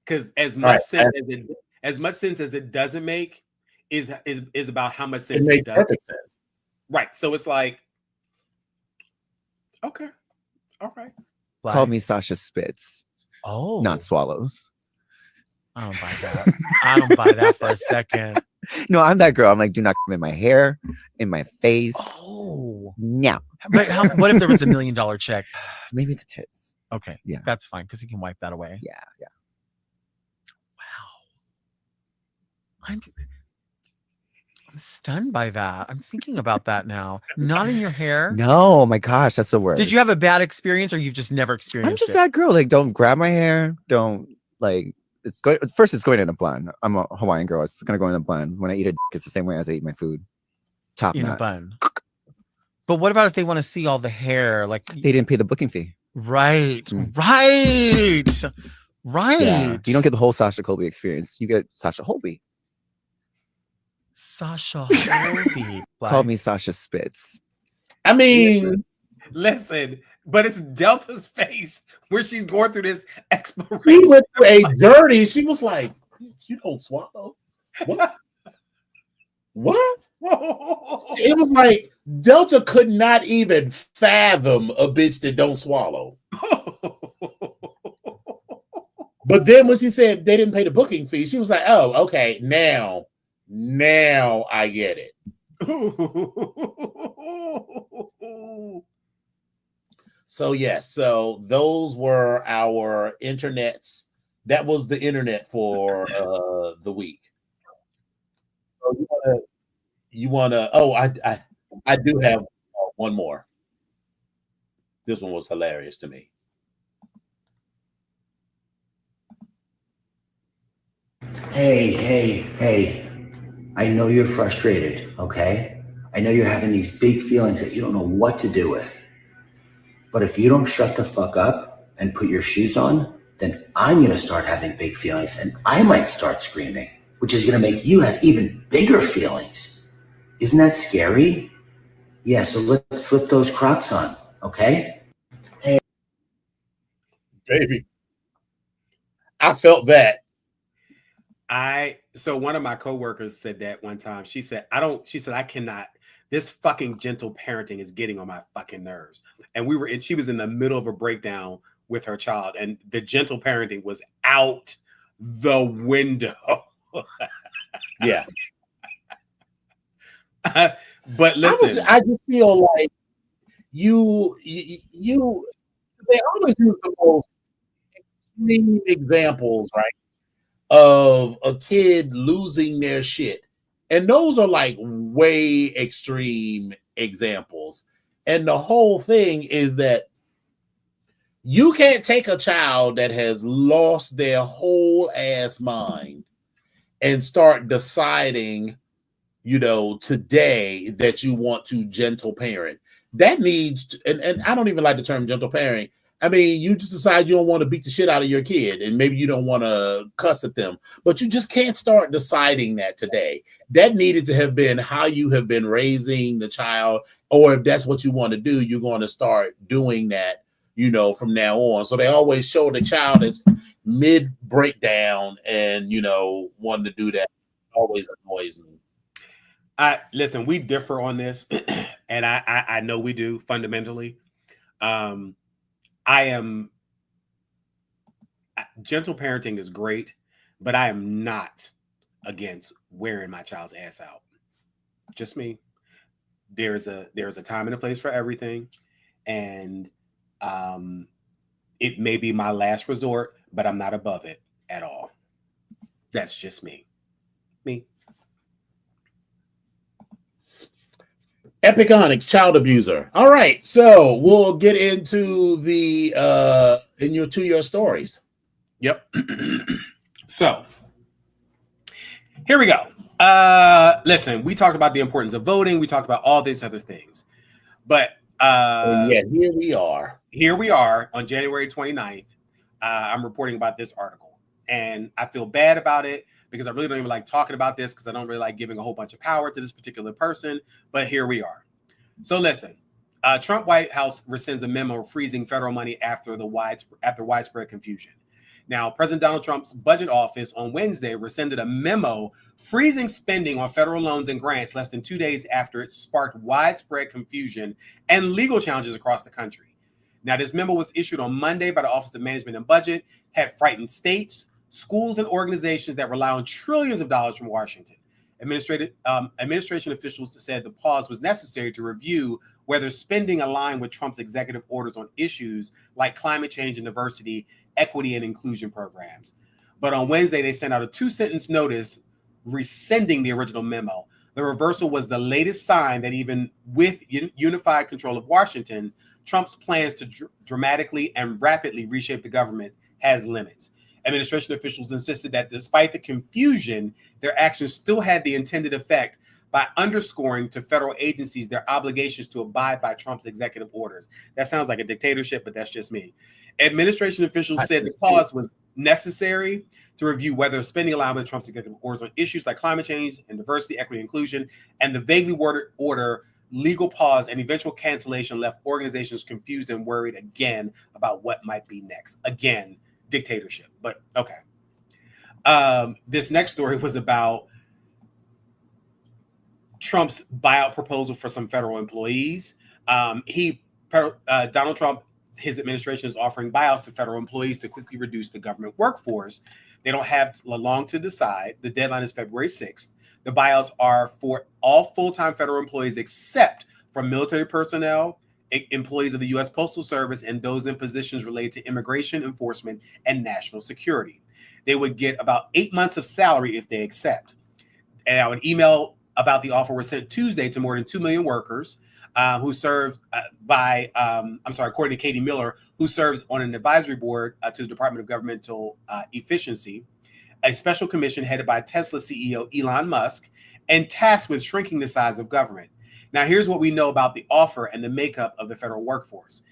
B: Because as much sense as it doesn't make is about how much sense
A: it makes
B: does.
A: Perfect sense.
B: Right. So it's like, okay, all right.
Y: Call me Sasha Spitz.
Z: Oh,
Y: not swallows.
Z: I don't buy that. I don't buy that for a second.
Y: No, I'm that girl. I'm like, do not come in my hair, in my face.
Z: Oh,
Y: no.
Z: But what if there was $1 million check?
Y: Maybe the tits.
Z: Okay,
Y: yeah,
Z: that's fine because you can wipe that away.
Y: Yeah, yeah.
Z: Wow, I'm stunned by that. I'm thinking about that now. Not in your hair.
Y: No, oh my gosh, that's the worst.
Z: Did you have a bad experience, or you've just never experienced?
Y: I'm just that girl. Like, don't grab my hair. Don't like. It's going first. It's going in a bun. I'm a Hawaiian girl. It's gonna go in a bun. When I eat it, it's the same way as I eat my food. Top
Z: in
Y: knot.
Z: A bun. But what about if they want to see all the hair? Like,
Y: they didn't pay the booking fee.
Z: Right, right.
Y: Yeah. You don't get the whole Sasha Colby experience. You get Sasha Holby.
Z: Sasha Holby.
Y: Call me Sasha Spitz.
A: I mean,
B: listen, but it's Delta's face where she's going through this exploration.
A: She went through a dirty. She was like, "You don't swallow." What? What? It was like Delta could not even fathom a bitch that don't swallow. But then when she said they didn't pay the booking fee, she was like, "Oh, okay, now I get it." So yes, so those were our internets. That was the internet for the week. So You want to? Oh, I do have one more. This one was hilarious to me.
F: Hey. I know you're frustrated, okay? I know you're having these big feelings that you don't know what to do with. But if you don't shut the fuck up and put your shoes on, then I'm going to start having big feelings and I might start screaming, which is going to make you have even bigger feelings. Isn't that scary? Yeah, so let's slip those Crocs on, okay? Hey.
A: Baby, I felt that.
B: So one of my coworkers said that one time. She said, I cannot, this fucking gentle parenting is getting on my fucking nerves. And she was in the middle of a breakdown with her child, and the gentle parenting was out the window.
A: Yeah.
B: But listen,
A: I just feel like you they always use the most extreme examples, right? Of a kid losing their shit. And those are like way extreme examples. And the whole thing is that you can't take a child that has lost their whole ass mind and start deciding, today that you want to gentle parent. That needs to, and I don't even like the term gentle parent. I mean, you just decide you don't want to beat the shit out of your kid, and maybe you don't want to cuss at them, but you just can't start deciding that today. That needed to have been how you have been raising the child, or if that's what you want to do, you're going to start doing that, from now on. So they always show the child as mid breakdown and, wanting to do that. Always annoys me.
B: Listen, we differ on this, and I know we do fundamentally. Gentle parenting is great, but I am not against wearing my child's ass out. Just me. There's a time and a place for everything, and it may be my last resort, but I'm not above it at all. That's just me.
A: Epic Onyx, child abuser. All right, so we'll get into the your stories.
B: Yep. So here we go. Listen, we talked about the importance of voting. We talked about all these other things, but
A: here we are.
B: Here we are on January 29th. I'm reporting about this article, and I feel bad about it because I really don't even like talking about this because I don't really like giving a whole bunch of power to this particular person, but here we are. So listen, Trump White House rescinds a memo freezing federal money after widespread confusion. Now, President Donald Trump's budget office on Wednesday rescinded a memo freezing spending on federal loans and grants less than 2 days after it sparked widespread confusion and legal challenges across the country. Now, this memo was issued on Monday by the Office of Management and Budget, had frightened states, schools, and organizations that rely on trillions of dollars from Washington. Administration officials said the pause was necessary to review whether spending aligned with Trump's executive orders on issues like climate change and diversity, equity, and inclusion programs. But on Wednesday, they sent out a 2-sentence notice rescinding the original memo. The reversal was the latest sign that even with unified control of Washington, Trump's plans to dramatically and rapidly reshape the government has limits. Administration officials insisted that despite the confusion, their actions still had the intended effect by underscoring to federal agencies their obligations to abide by Trump's executive orders. That sounds like a dictatorship, but that's just me. Administration officials said the pause was necessary to review whether spending aligned with Trump's executive orders on issues like climate change and diversity, equity, and inclusion, and the vaguely worded order legal pause and eventual cancellation left organizations confused and worried again about what might be next. Again, dictatorship, but okay. This next story was about Trump's buyout proposal for some federal employees. Donald Trump, his administration is offering buyouts to federal employees to quickly reduce the government workforce. They don't have long to decide. The deadline is February 6th. The buyouts are for all full-time federal employees except for military personnel, employees of the U.S. Postal Service, and those in positions related to immigration enforcement and national security. They would get about 8 months of salary if they accept. And an email about the offer were sent Tuesday to more than 2 million workers who served according to Katie Miller, who serves on an advisory board to the Department of Governmental Efficiency, a special commission headed by Tesla CEO Elon Musk and tasked with shrinking the size of government. Now, here's what we know about the offer and the makeup of the federal workforce.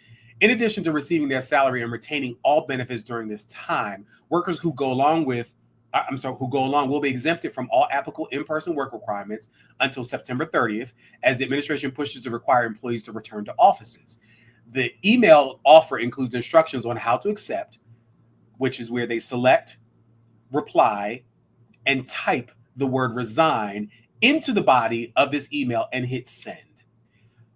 B: In addition to receiving their salary and retaining all benefits during this time, workers who go along will be exempted from all applicable in-person work requirements until September 30th, as the administration pushes to require employees to return to offices. The email offer includes instructions on how to accept, which is where they select, reply, and type the word resign into the body of this email and hit send.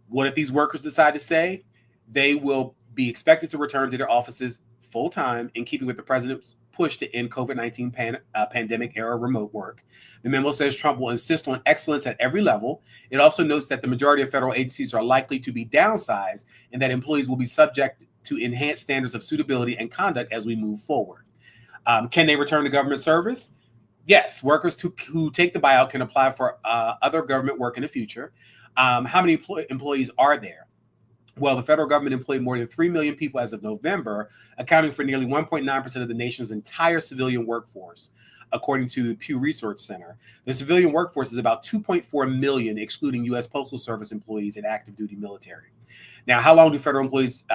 B: What if these workers decide to say? They will be expected to return to their offices full-time in keeping with the president's push to end COVID-19 pandemic-era remote work. The memo says Trump will insist on excellence at every level. It also notes that the majority of federal agencies are likely to be downsized and that employees will be subject to enhanced standards of suitability and conduct as we move forward. Can they return to government service? Yes, workers who take the buyout can apply for other government work in the future. How many employees are there? Well, the federal government employed more than 3 million people as of November, accounting for nearly 1.9% of the nation's entire civilian workforce, according to the Pew Research Center. The civilian workforce is about 2.4 million, excluding U.S. Postal Service employees and active duty military. Now, how long do federal employees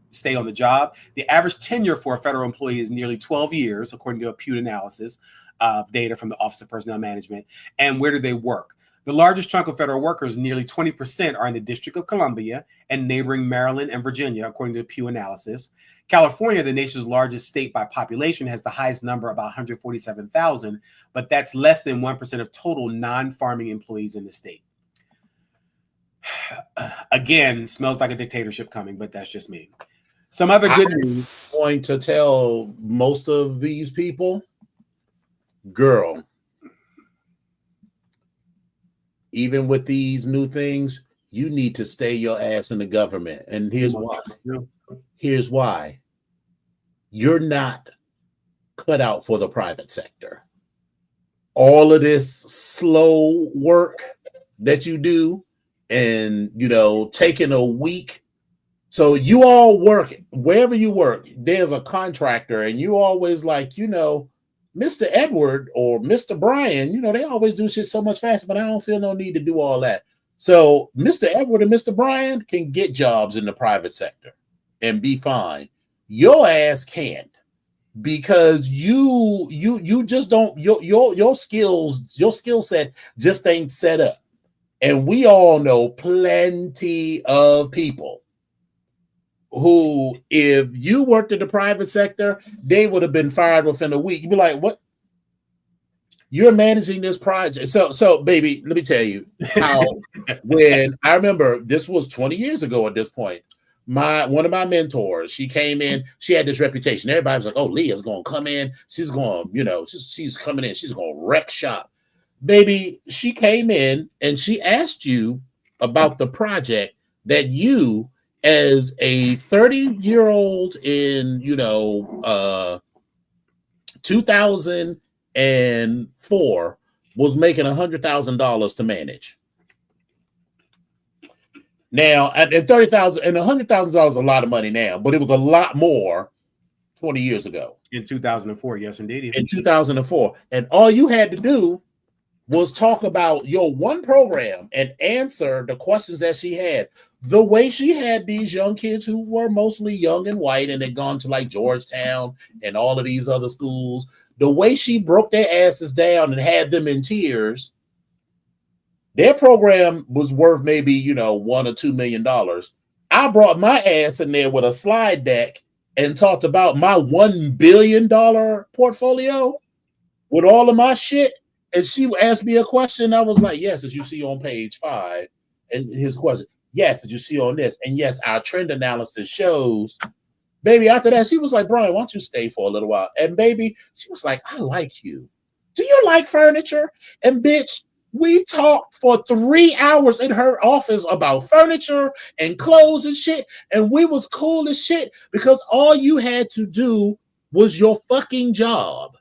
B: stay on the job? The average tenure for a federal employee is nearly 12 years, according to a Pew analysis of data from the Office of Personnel Management. And where do they work? The largest chunk of federal workers, nearly 20%, are in the District of Columbia and neighboring Maryland and Virginia, according to the Pew analysis. California, the nation's largest state by population, has the highest number, about 147,000, but that's less than 1% of total non-farming employees in the state. Again, smells like a dictatorship coming, but that's just me. Some other good news.
A: I'm going to tell most of these people, girl, even with these new things, you need to stay your ass in the government. And here's why. Here's why. You're not cut out for the private sector. All of this slow work that you do and, taking a week. So you all work, wherever you work, there's a contractor and you always like, Mr. Edward or Mr. Brian, they always do shit so much faster, but I don't feel no need to do all that. So Mr. Edward and Mr. Brian can get jobs in the private sector and be fine. Your ass can't, because you just don't, your skill set just ain't set up. And we all know plenty of people who, if you worked in the private sector, they would have been fired within a week. You'd be like, what? You're managing this project. So baby, let me tell you how, when I remember, this was 20 years ago at this point, one of my mentors, she came in, she had this reputation. Everybody was like, oh, Leah's going to come in. She's going, she's coming in. She's going to wreck shop. Baby, she came in and she asked you about the project that you, as a 30-year-old in, 2004, was making $100,000 to manage. Now, at $30,000 and $100,000 is a lot of money now, but it was a lot more 20 years ago.
B: In 2004, yes, indeed.
A: In 2004, and all you had to do was talk about your one program and answer the questions that she had. The way she had these young kids who were mostly young and white and had gone to like Georgetown and all of these other schools, the way she broke their asses down and had them in tears, their program was worth maybe, $1 or $2 million. I brought my ass in there with a slide deck and talked about my $1 billion portfolio with all of my shit. And she asked me a question. I was like, yes, as you see on page 5. And his question, yes, as you see on this. And yes, our trend analysis shows. Baby, after that, she was like, Brian, why don't you stay for a little while? And baby, she was like, I like you. Do you like furniture? And bitch, we talked for 3 hours in her office about furniture and clothes and shit. And we was cool as shit because all you had to do was your fucking job.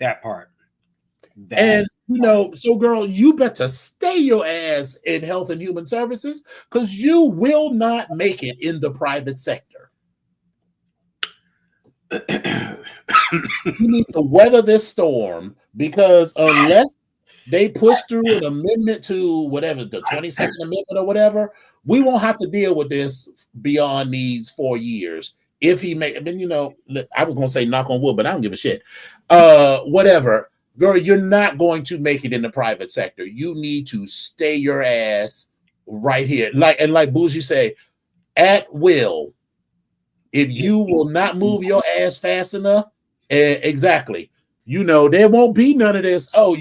B: That part.
A: And So girl, you better stay your ass in health and human services because you will not make it in the private sector. You need to weather this storm because unless they push through an amendment to whatever, the 22nd Amendment or whatever, we won't have to deal with this beyond these 4 years. If he I was going to say knock on wood, but I don't give a shit. Whatever. Girl, you're not going to make it in the private sector. You need to stay your ass right here. Like Bougie say, at will. If you will not move your ass fast enough, exactly. There won't be none of this. Oh,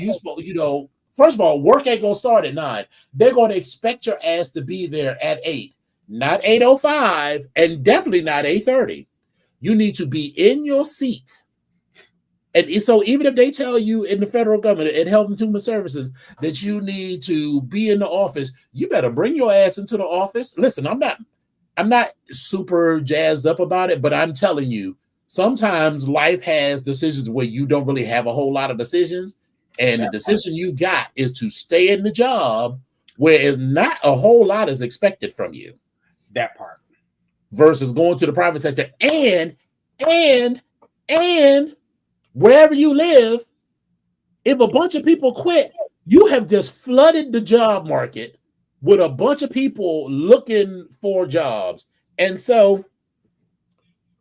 A: first of all, work ain't gonna start at 9. They're gonna expect your ass to be there at 8, not 8:05, and definitely not 8:30. You need to be in your seat. And so even if they tell you in the federal government and Health and Human Services that you need to be in the office, you better bring your ass into the office. Listen, I'm not super jazzed up about it, but I'm telling you, sometimes life has decisions where you don't really have a whole lot of decisions. And the decision you got is to stay in the job where it's not a whole lot is expected from you.
B: That part.
A: Versus going to the private sector and wherever you live, if a bunch of people quit, you have just flooded the job market with a bunch of people looking for jobs. And so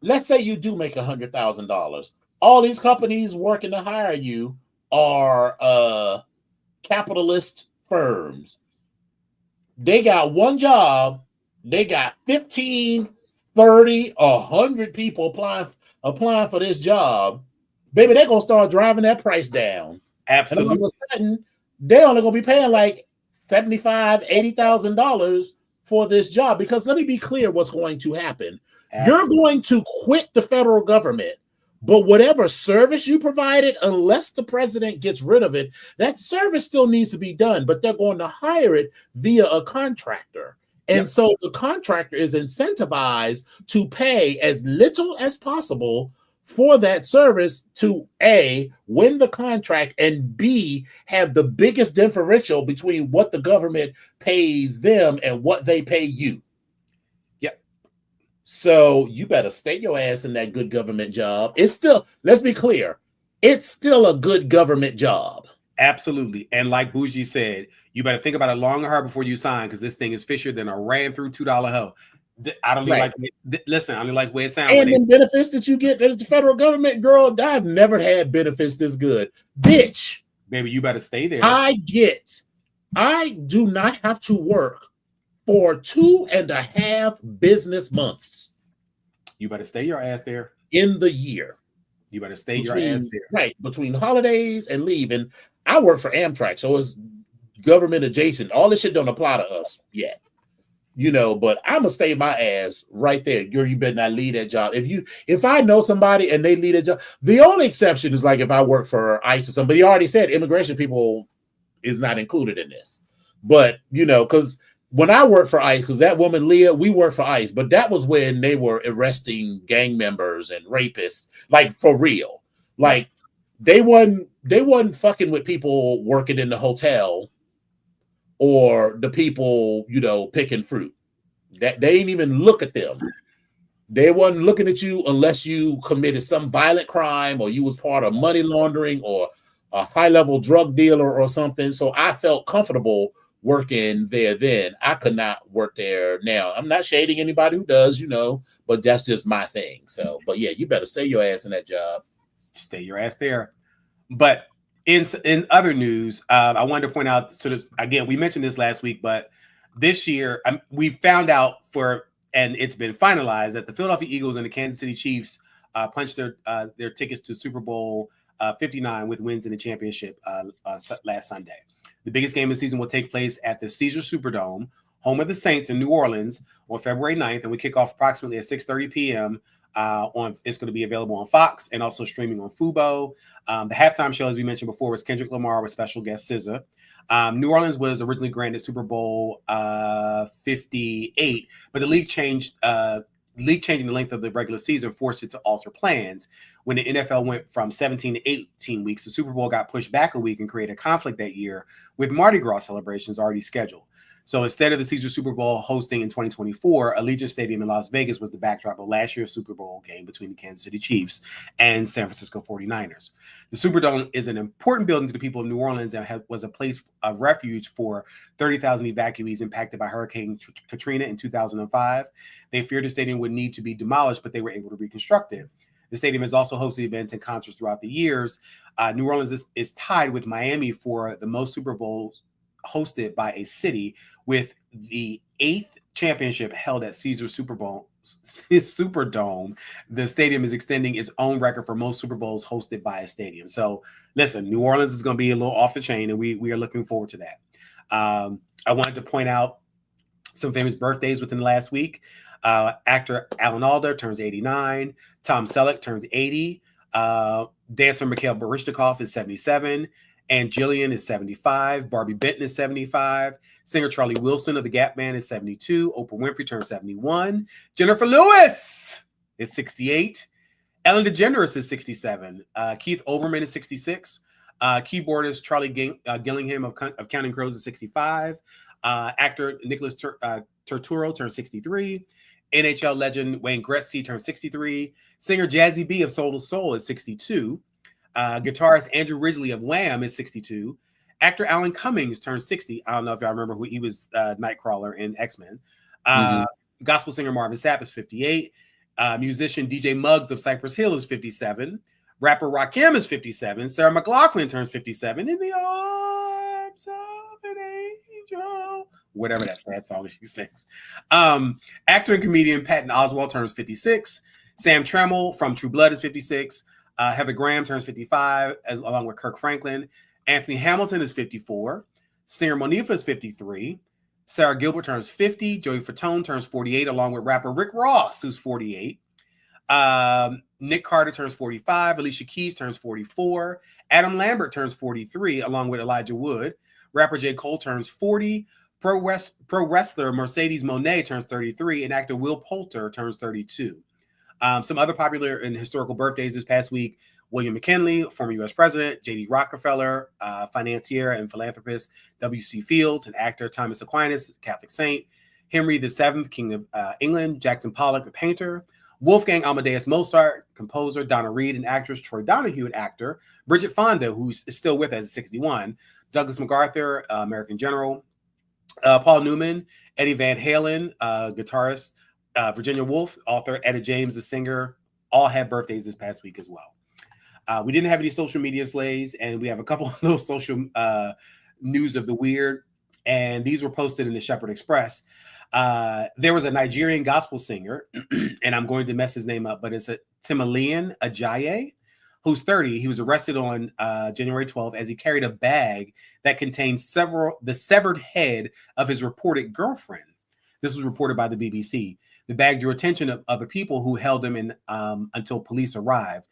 A: let's say you do make $100,000. All these companies working to hire you are capitalist firms. They got one job. They got 15, 30, 100 people applying for this job. Baby, they're going to start driving that price down.
B: Absolutely.
A: And all of a sudden, they're only going to be paying like $75,000, $80,000 for this job. Because let me be clear what's going to happen. Absolutely. You're going to quit the federal government, but whatever service you provided, unless the president gets rid of it, that service still needs to be done, but they're going to hire it via a contractor. And so the contractor is incentivized to pay as little as possible for that service to A, win the contract, and B, have the biggest differential between what the government pays them and what they pay you.
B: Yep.
A: So you better stay your ass in that good government job. It's still, let's be clear, it's still a good government job.
B: Absolutely. And like Bougie said, you better think about it long and hard before you sign, because this thing is fishier than a ran through $2 hell. I don't like listen, I don't like the way it sounds.
A: And the benefits that you get as the federal government, girl, I've never had benefits this good. Bitch.
B: Baby, you better stay there.
A: I do not have to work for 2.5 business months.
B: You better stay your ass there.
A: In the year.
B: You better stay your ass there.
A: Right, between holidays and leave. And I work for Amtrak, so it's government adjacent. All this shit don't apply to us yet. But I'm gonna stay my ass right there. Girl, you better not leave that job. If I know somebody and they leave that job, the only exception is like if I work for ICE or somebody. Already said immigration people is not included in this. But because when I worked for ICE, because that woman Leah, we worked for ICE, but that was when they were arresting gang members and rapists, like for real. Like they wasn't fucking with people working in the hotel or the people, picking fruit. That they ain't even look at them. They wasn't looking at you unless you committed some violent crime or you was part of money laundering or a high-level drug dealer or something. So I felt comfortable working there then. I could not work there now. I'm not shading anybody who does, but that's just my thing. So, but yeah, you better stay your ass in that job.
B: Stay your ass there. But in other news, I wanted to point out, so this, again, we mentioned this last week, but this year we found out and it's been finalized that the Philadelphia Eagles and the Kansas City Chiefs punched their tickets to Super Bowl 59 with wins in the championship last Sunday. The biggest game of the season will take place at the Caesar Superdome, home of the Saints in New Orleans on February 9th, and we kick off approximately at 6:30 p.m. It's going to be available on Fox and also streaming on Fubo. The halftime show, as we mentioned before, was Kendrick Lamar with special guest SZA. New Orleans was originally granted Super Bowl 58, but the league changing the length of the regular season forced it to alter plans, when the NFL went from 17 to 18 weeks, the Super Bowl got pushed back a week and created a conflict that year with Mardi Gras celebrations already scheduled. So instead of the Caesars Super Bowl hosting in 2024, Allegiant Stadium in Las Vegas was the backdrop of last year's Super Bowl game between the Kansas City Chiefs and San Francisco 49ers. The Superdome is an important building to the people of New Orleans and was a place of refuge for 30,000 evacuees impacted by Hurricane Katrina in 2005. They feared the stadium would need to be demolished, but they were able to reconstruct it. The stadium has also hosted events and concerts throughout the years. New Orleans is tied with Miami for the most Super Bowls hosted by a city, with the 8th championship held at Caesars Superdome. The stadium is extending its own record for most Super Bowls hosted by a stadium. So listen, New Orleans is going to be a little off the chain, and we are looking forward to that. I wanted to point out some famous birthdays within the last week. Actor Alan Alda turns 89. Tom Selleck turns 80. Dancer Mikhail Baryshnikov is 77. Ann Jillian is 75. Barbie Benton is 75. Singer Charlie Wilson of the Gap Band is 72. Oprah Winfrey turns 71. Jennifer Lewis is 68. Ellen DeGeneres is 67. Keith Olbermann is 66. Keyboardist Charlie Gillingham of Counting Crows is 65. Actor Nicholas Turturro turns 63. NHL legend Wayne Gretzky turns 63. Singer Jazzy B of Soul II Soul is 62. Guitarist Andrew Ridgeley of Wham is 62. Actor Alan Cummings turns 60. I don't know if y'all remember who he was, Nightcrawler in X-Men. Gospel singer Marvin Sapp is 58. Musician DJ Muggs of Cypress Hill is 57. Rapper Rakim is 57. Sarah McLachlan turns 57. In the arms of an angel. Whatever that sad song she sings. Actor and comedian Patton Oswalt turns 56. Sam Tremmell from True Blood is 56. Heather Graham turns 55, along with Kirk Franklin. Anthony Hamilton is 54. Singer Monifa is 53. Sarah Gilbert turns 50. Joey Fatone turns 48, along with rapper Rick Ross, who's 48. Nick Carter turns 45. Alicia Keys turns 44. Adam Lambert turns 43, along with Elijah Wood. Rapper J. Cole turns 40. Pro wrestler Mercedes Moné turns 33. And actor Will Poulter turns 32. Some other popular and historical birthdays this past week: William McKinley, former U.S. president; J.D. Rockefeller, financier and philanthropist; W.C. Fields, an actor; Thomas Aquinas, Catholic saint; Henry VII, King of England; Jackson Pollock, a painter; Wolfgang Amadeus Mozart, composer; Donna Reed, an actress; Troy Donahue, an actor; Bridget Fonda, who is still with us at 61; Douglas MacArthur, American general; Paul Newman; Eddie Van Halen, guitarist; Virginia Woolf, author; Etta James, the singer, all had birthdays this past week as well. We didn't have any social media slays, and we have a couple of little social news of the weird, and these were posted in the Shepherd Express. There was a Nigerian gospel singer, and I'm going to mess his name up, but it's a Timalean Ajayi, who's 30. He was arrested on January 12th as he carried a bag that contained the severed head of his reported girlfriend. This was reported by the BBC. The bag drew attention of other people who held him in until police arrived.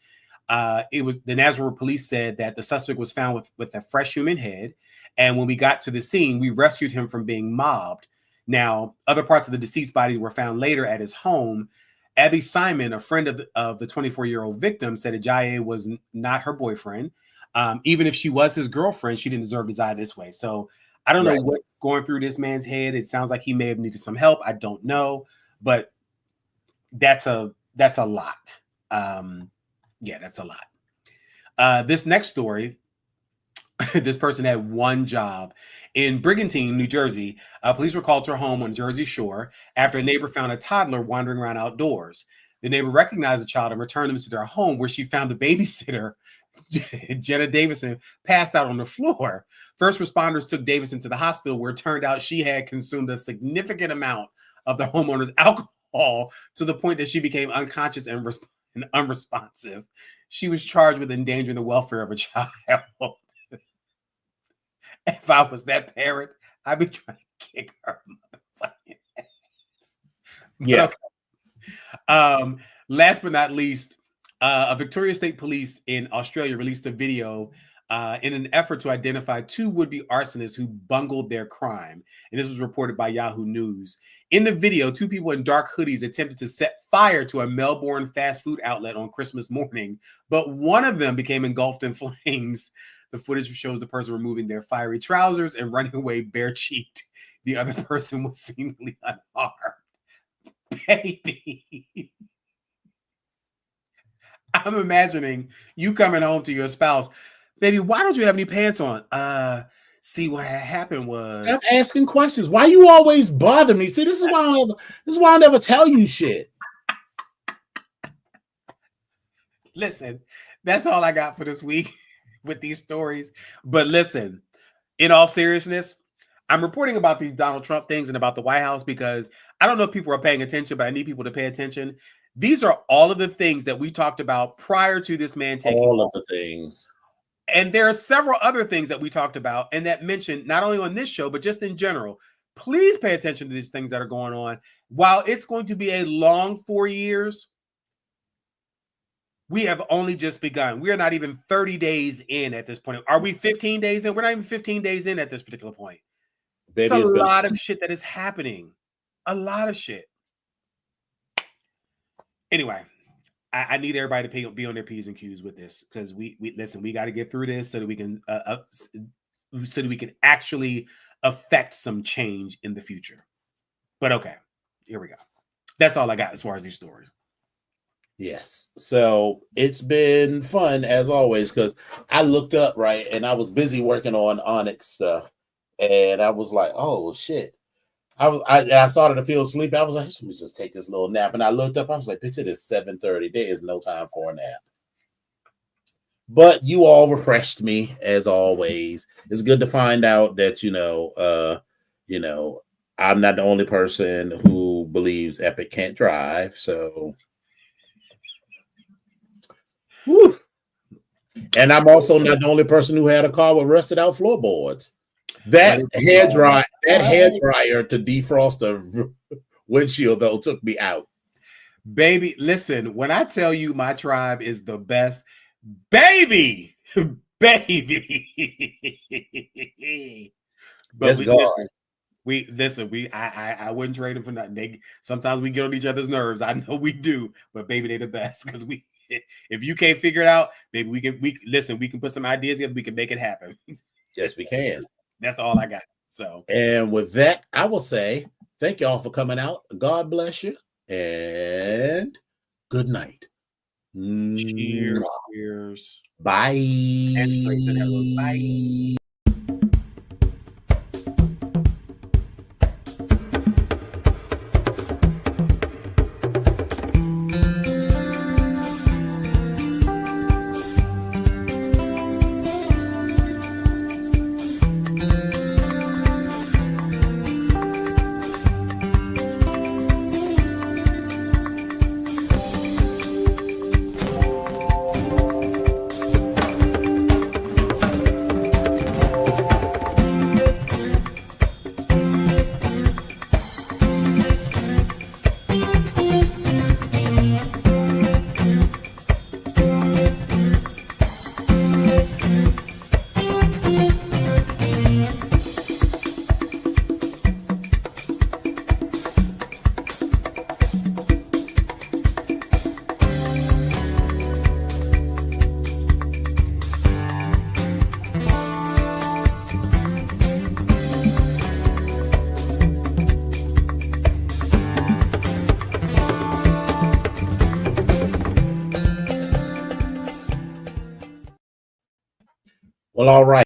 B: The Nazareth police said that the suspect was found with a fresh human head, and when we got to the scene, we rescued him from being mobbed. Now, other parts of the deceased body were found later at his home. Abby Simon, a friend of the 24-year-old victim, said Ajayi was not her boyfriend. Even if she was his girlfriend, she didn't deserve to die this way. So I don't know what's going through this man's head. It sounds like he may have needed some help. I don't know, but that's a lot. Yeah, that's a lot. This next story, this person had one job. In Brigantine, New Jersey, police were called to her home on Jersey Shore after a neighbor found a toddler wandering around outdoors. The neighbor recognized the child and returned them to their home, where she found the babysitter, Jenna Davison, passed out on the floor. First responders took Davison to the hospital, where it turned out she had consumed a significant amount of the homeowner's alcohol to the point that she became unconscious and unresponsive. She was charged with endangering the welfare of a child. If I was that parent, I'd be trying to kick her motherfucking ass. Yeah. Okay. Last but not least, Victoria State Police in Australia released a video in an effort to identify 2 would-be arsonists who bungled their crime. And this was reported by Yahoo News. In the video, 2 people in dark hoodies attempted to set fire to a Melbourne fast food outlet on Christmas morning, but one of them became engulfed in flames. The footage shows the person removing their fiery trousers and running away bare-cheeked. The other person was seemingly unharmed. Baby. I'm imagining you coming home to your spouse. Baby, why don't you have any pants on? See, what happened was...
A: Stop asking questions. Why you always bother me? See, this is why I never tell you shit.
B: Listen, that's all I got for this week with these stories. But listen, in all seriousness, I'm reporting about these Donald Trump things and about the White House because I don't know if people are paying attention, but I need people to pay attention. These are all of the things that we talked about prior to this man taking
A: all of the things.
B: And there are several other things that we talked about and that mentioned not only on this show, but just in general. Please pay attention to these things that are going on. While it's going to be a long 4 years, we have only just begun. We are not even 30 days in at this point. Are we 15 days in? We're not even 15 days in at this particular point. It's a lot of shit that is happening. A lot of shit. Anyway, I need everybody to be on their P's and Q's with this because we listen. We got to get through this so that we can actually affect some change in the future. But okay, here we go. That's all I got as far as these stories.
A: Yes. So it's been fun as always because I looked up, right, and I was busy working on Onyx stuff, and I was like, oh shit. I started to feel sleepy. I was like, let me just take this little nap. And I looked up, I was like, bitch, it is 7:30. There is no time for a nap. But you all refreshed me as always. It's good to find out that, I'm not the only person who believes Epic can't drive. So whew. And I'm also not the only person who had a car with rusted out floorboards. That hair dryer to defrost the windshield though took me out.
B: Baby, listen, when I tell you my tribe is the best, baby. But I wouldn't trade them for nothing. Sometimes we get on each other's nerves. I know we do, but baby, they the best because if you can't figure it out, baby, we can put some ideas together, we can make it happen.
A: Yes, we can.
B: That's all I got. So,
A: and with that, I will say thank y'all for coming out. God bless you and good night.
B: Cheers. Cheers.
A: Bye.
B: And bye.
A: Well, all right.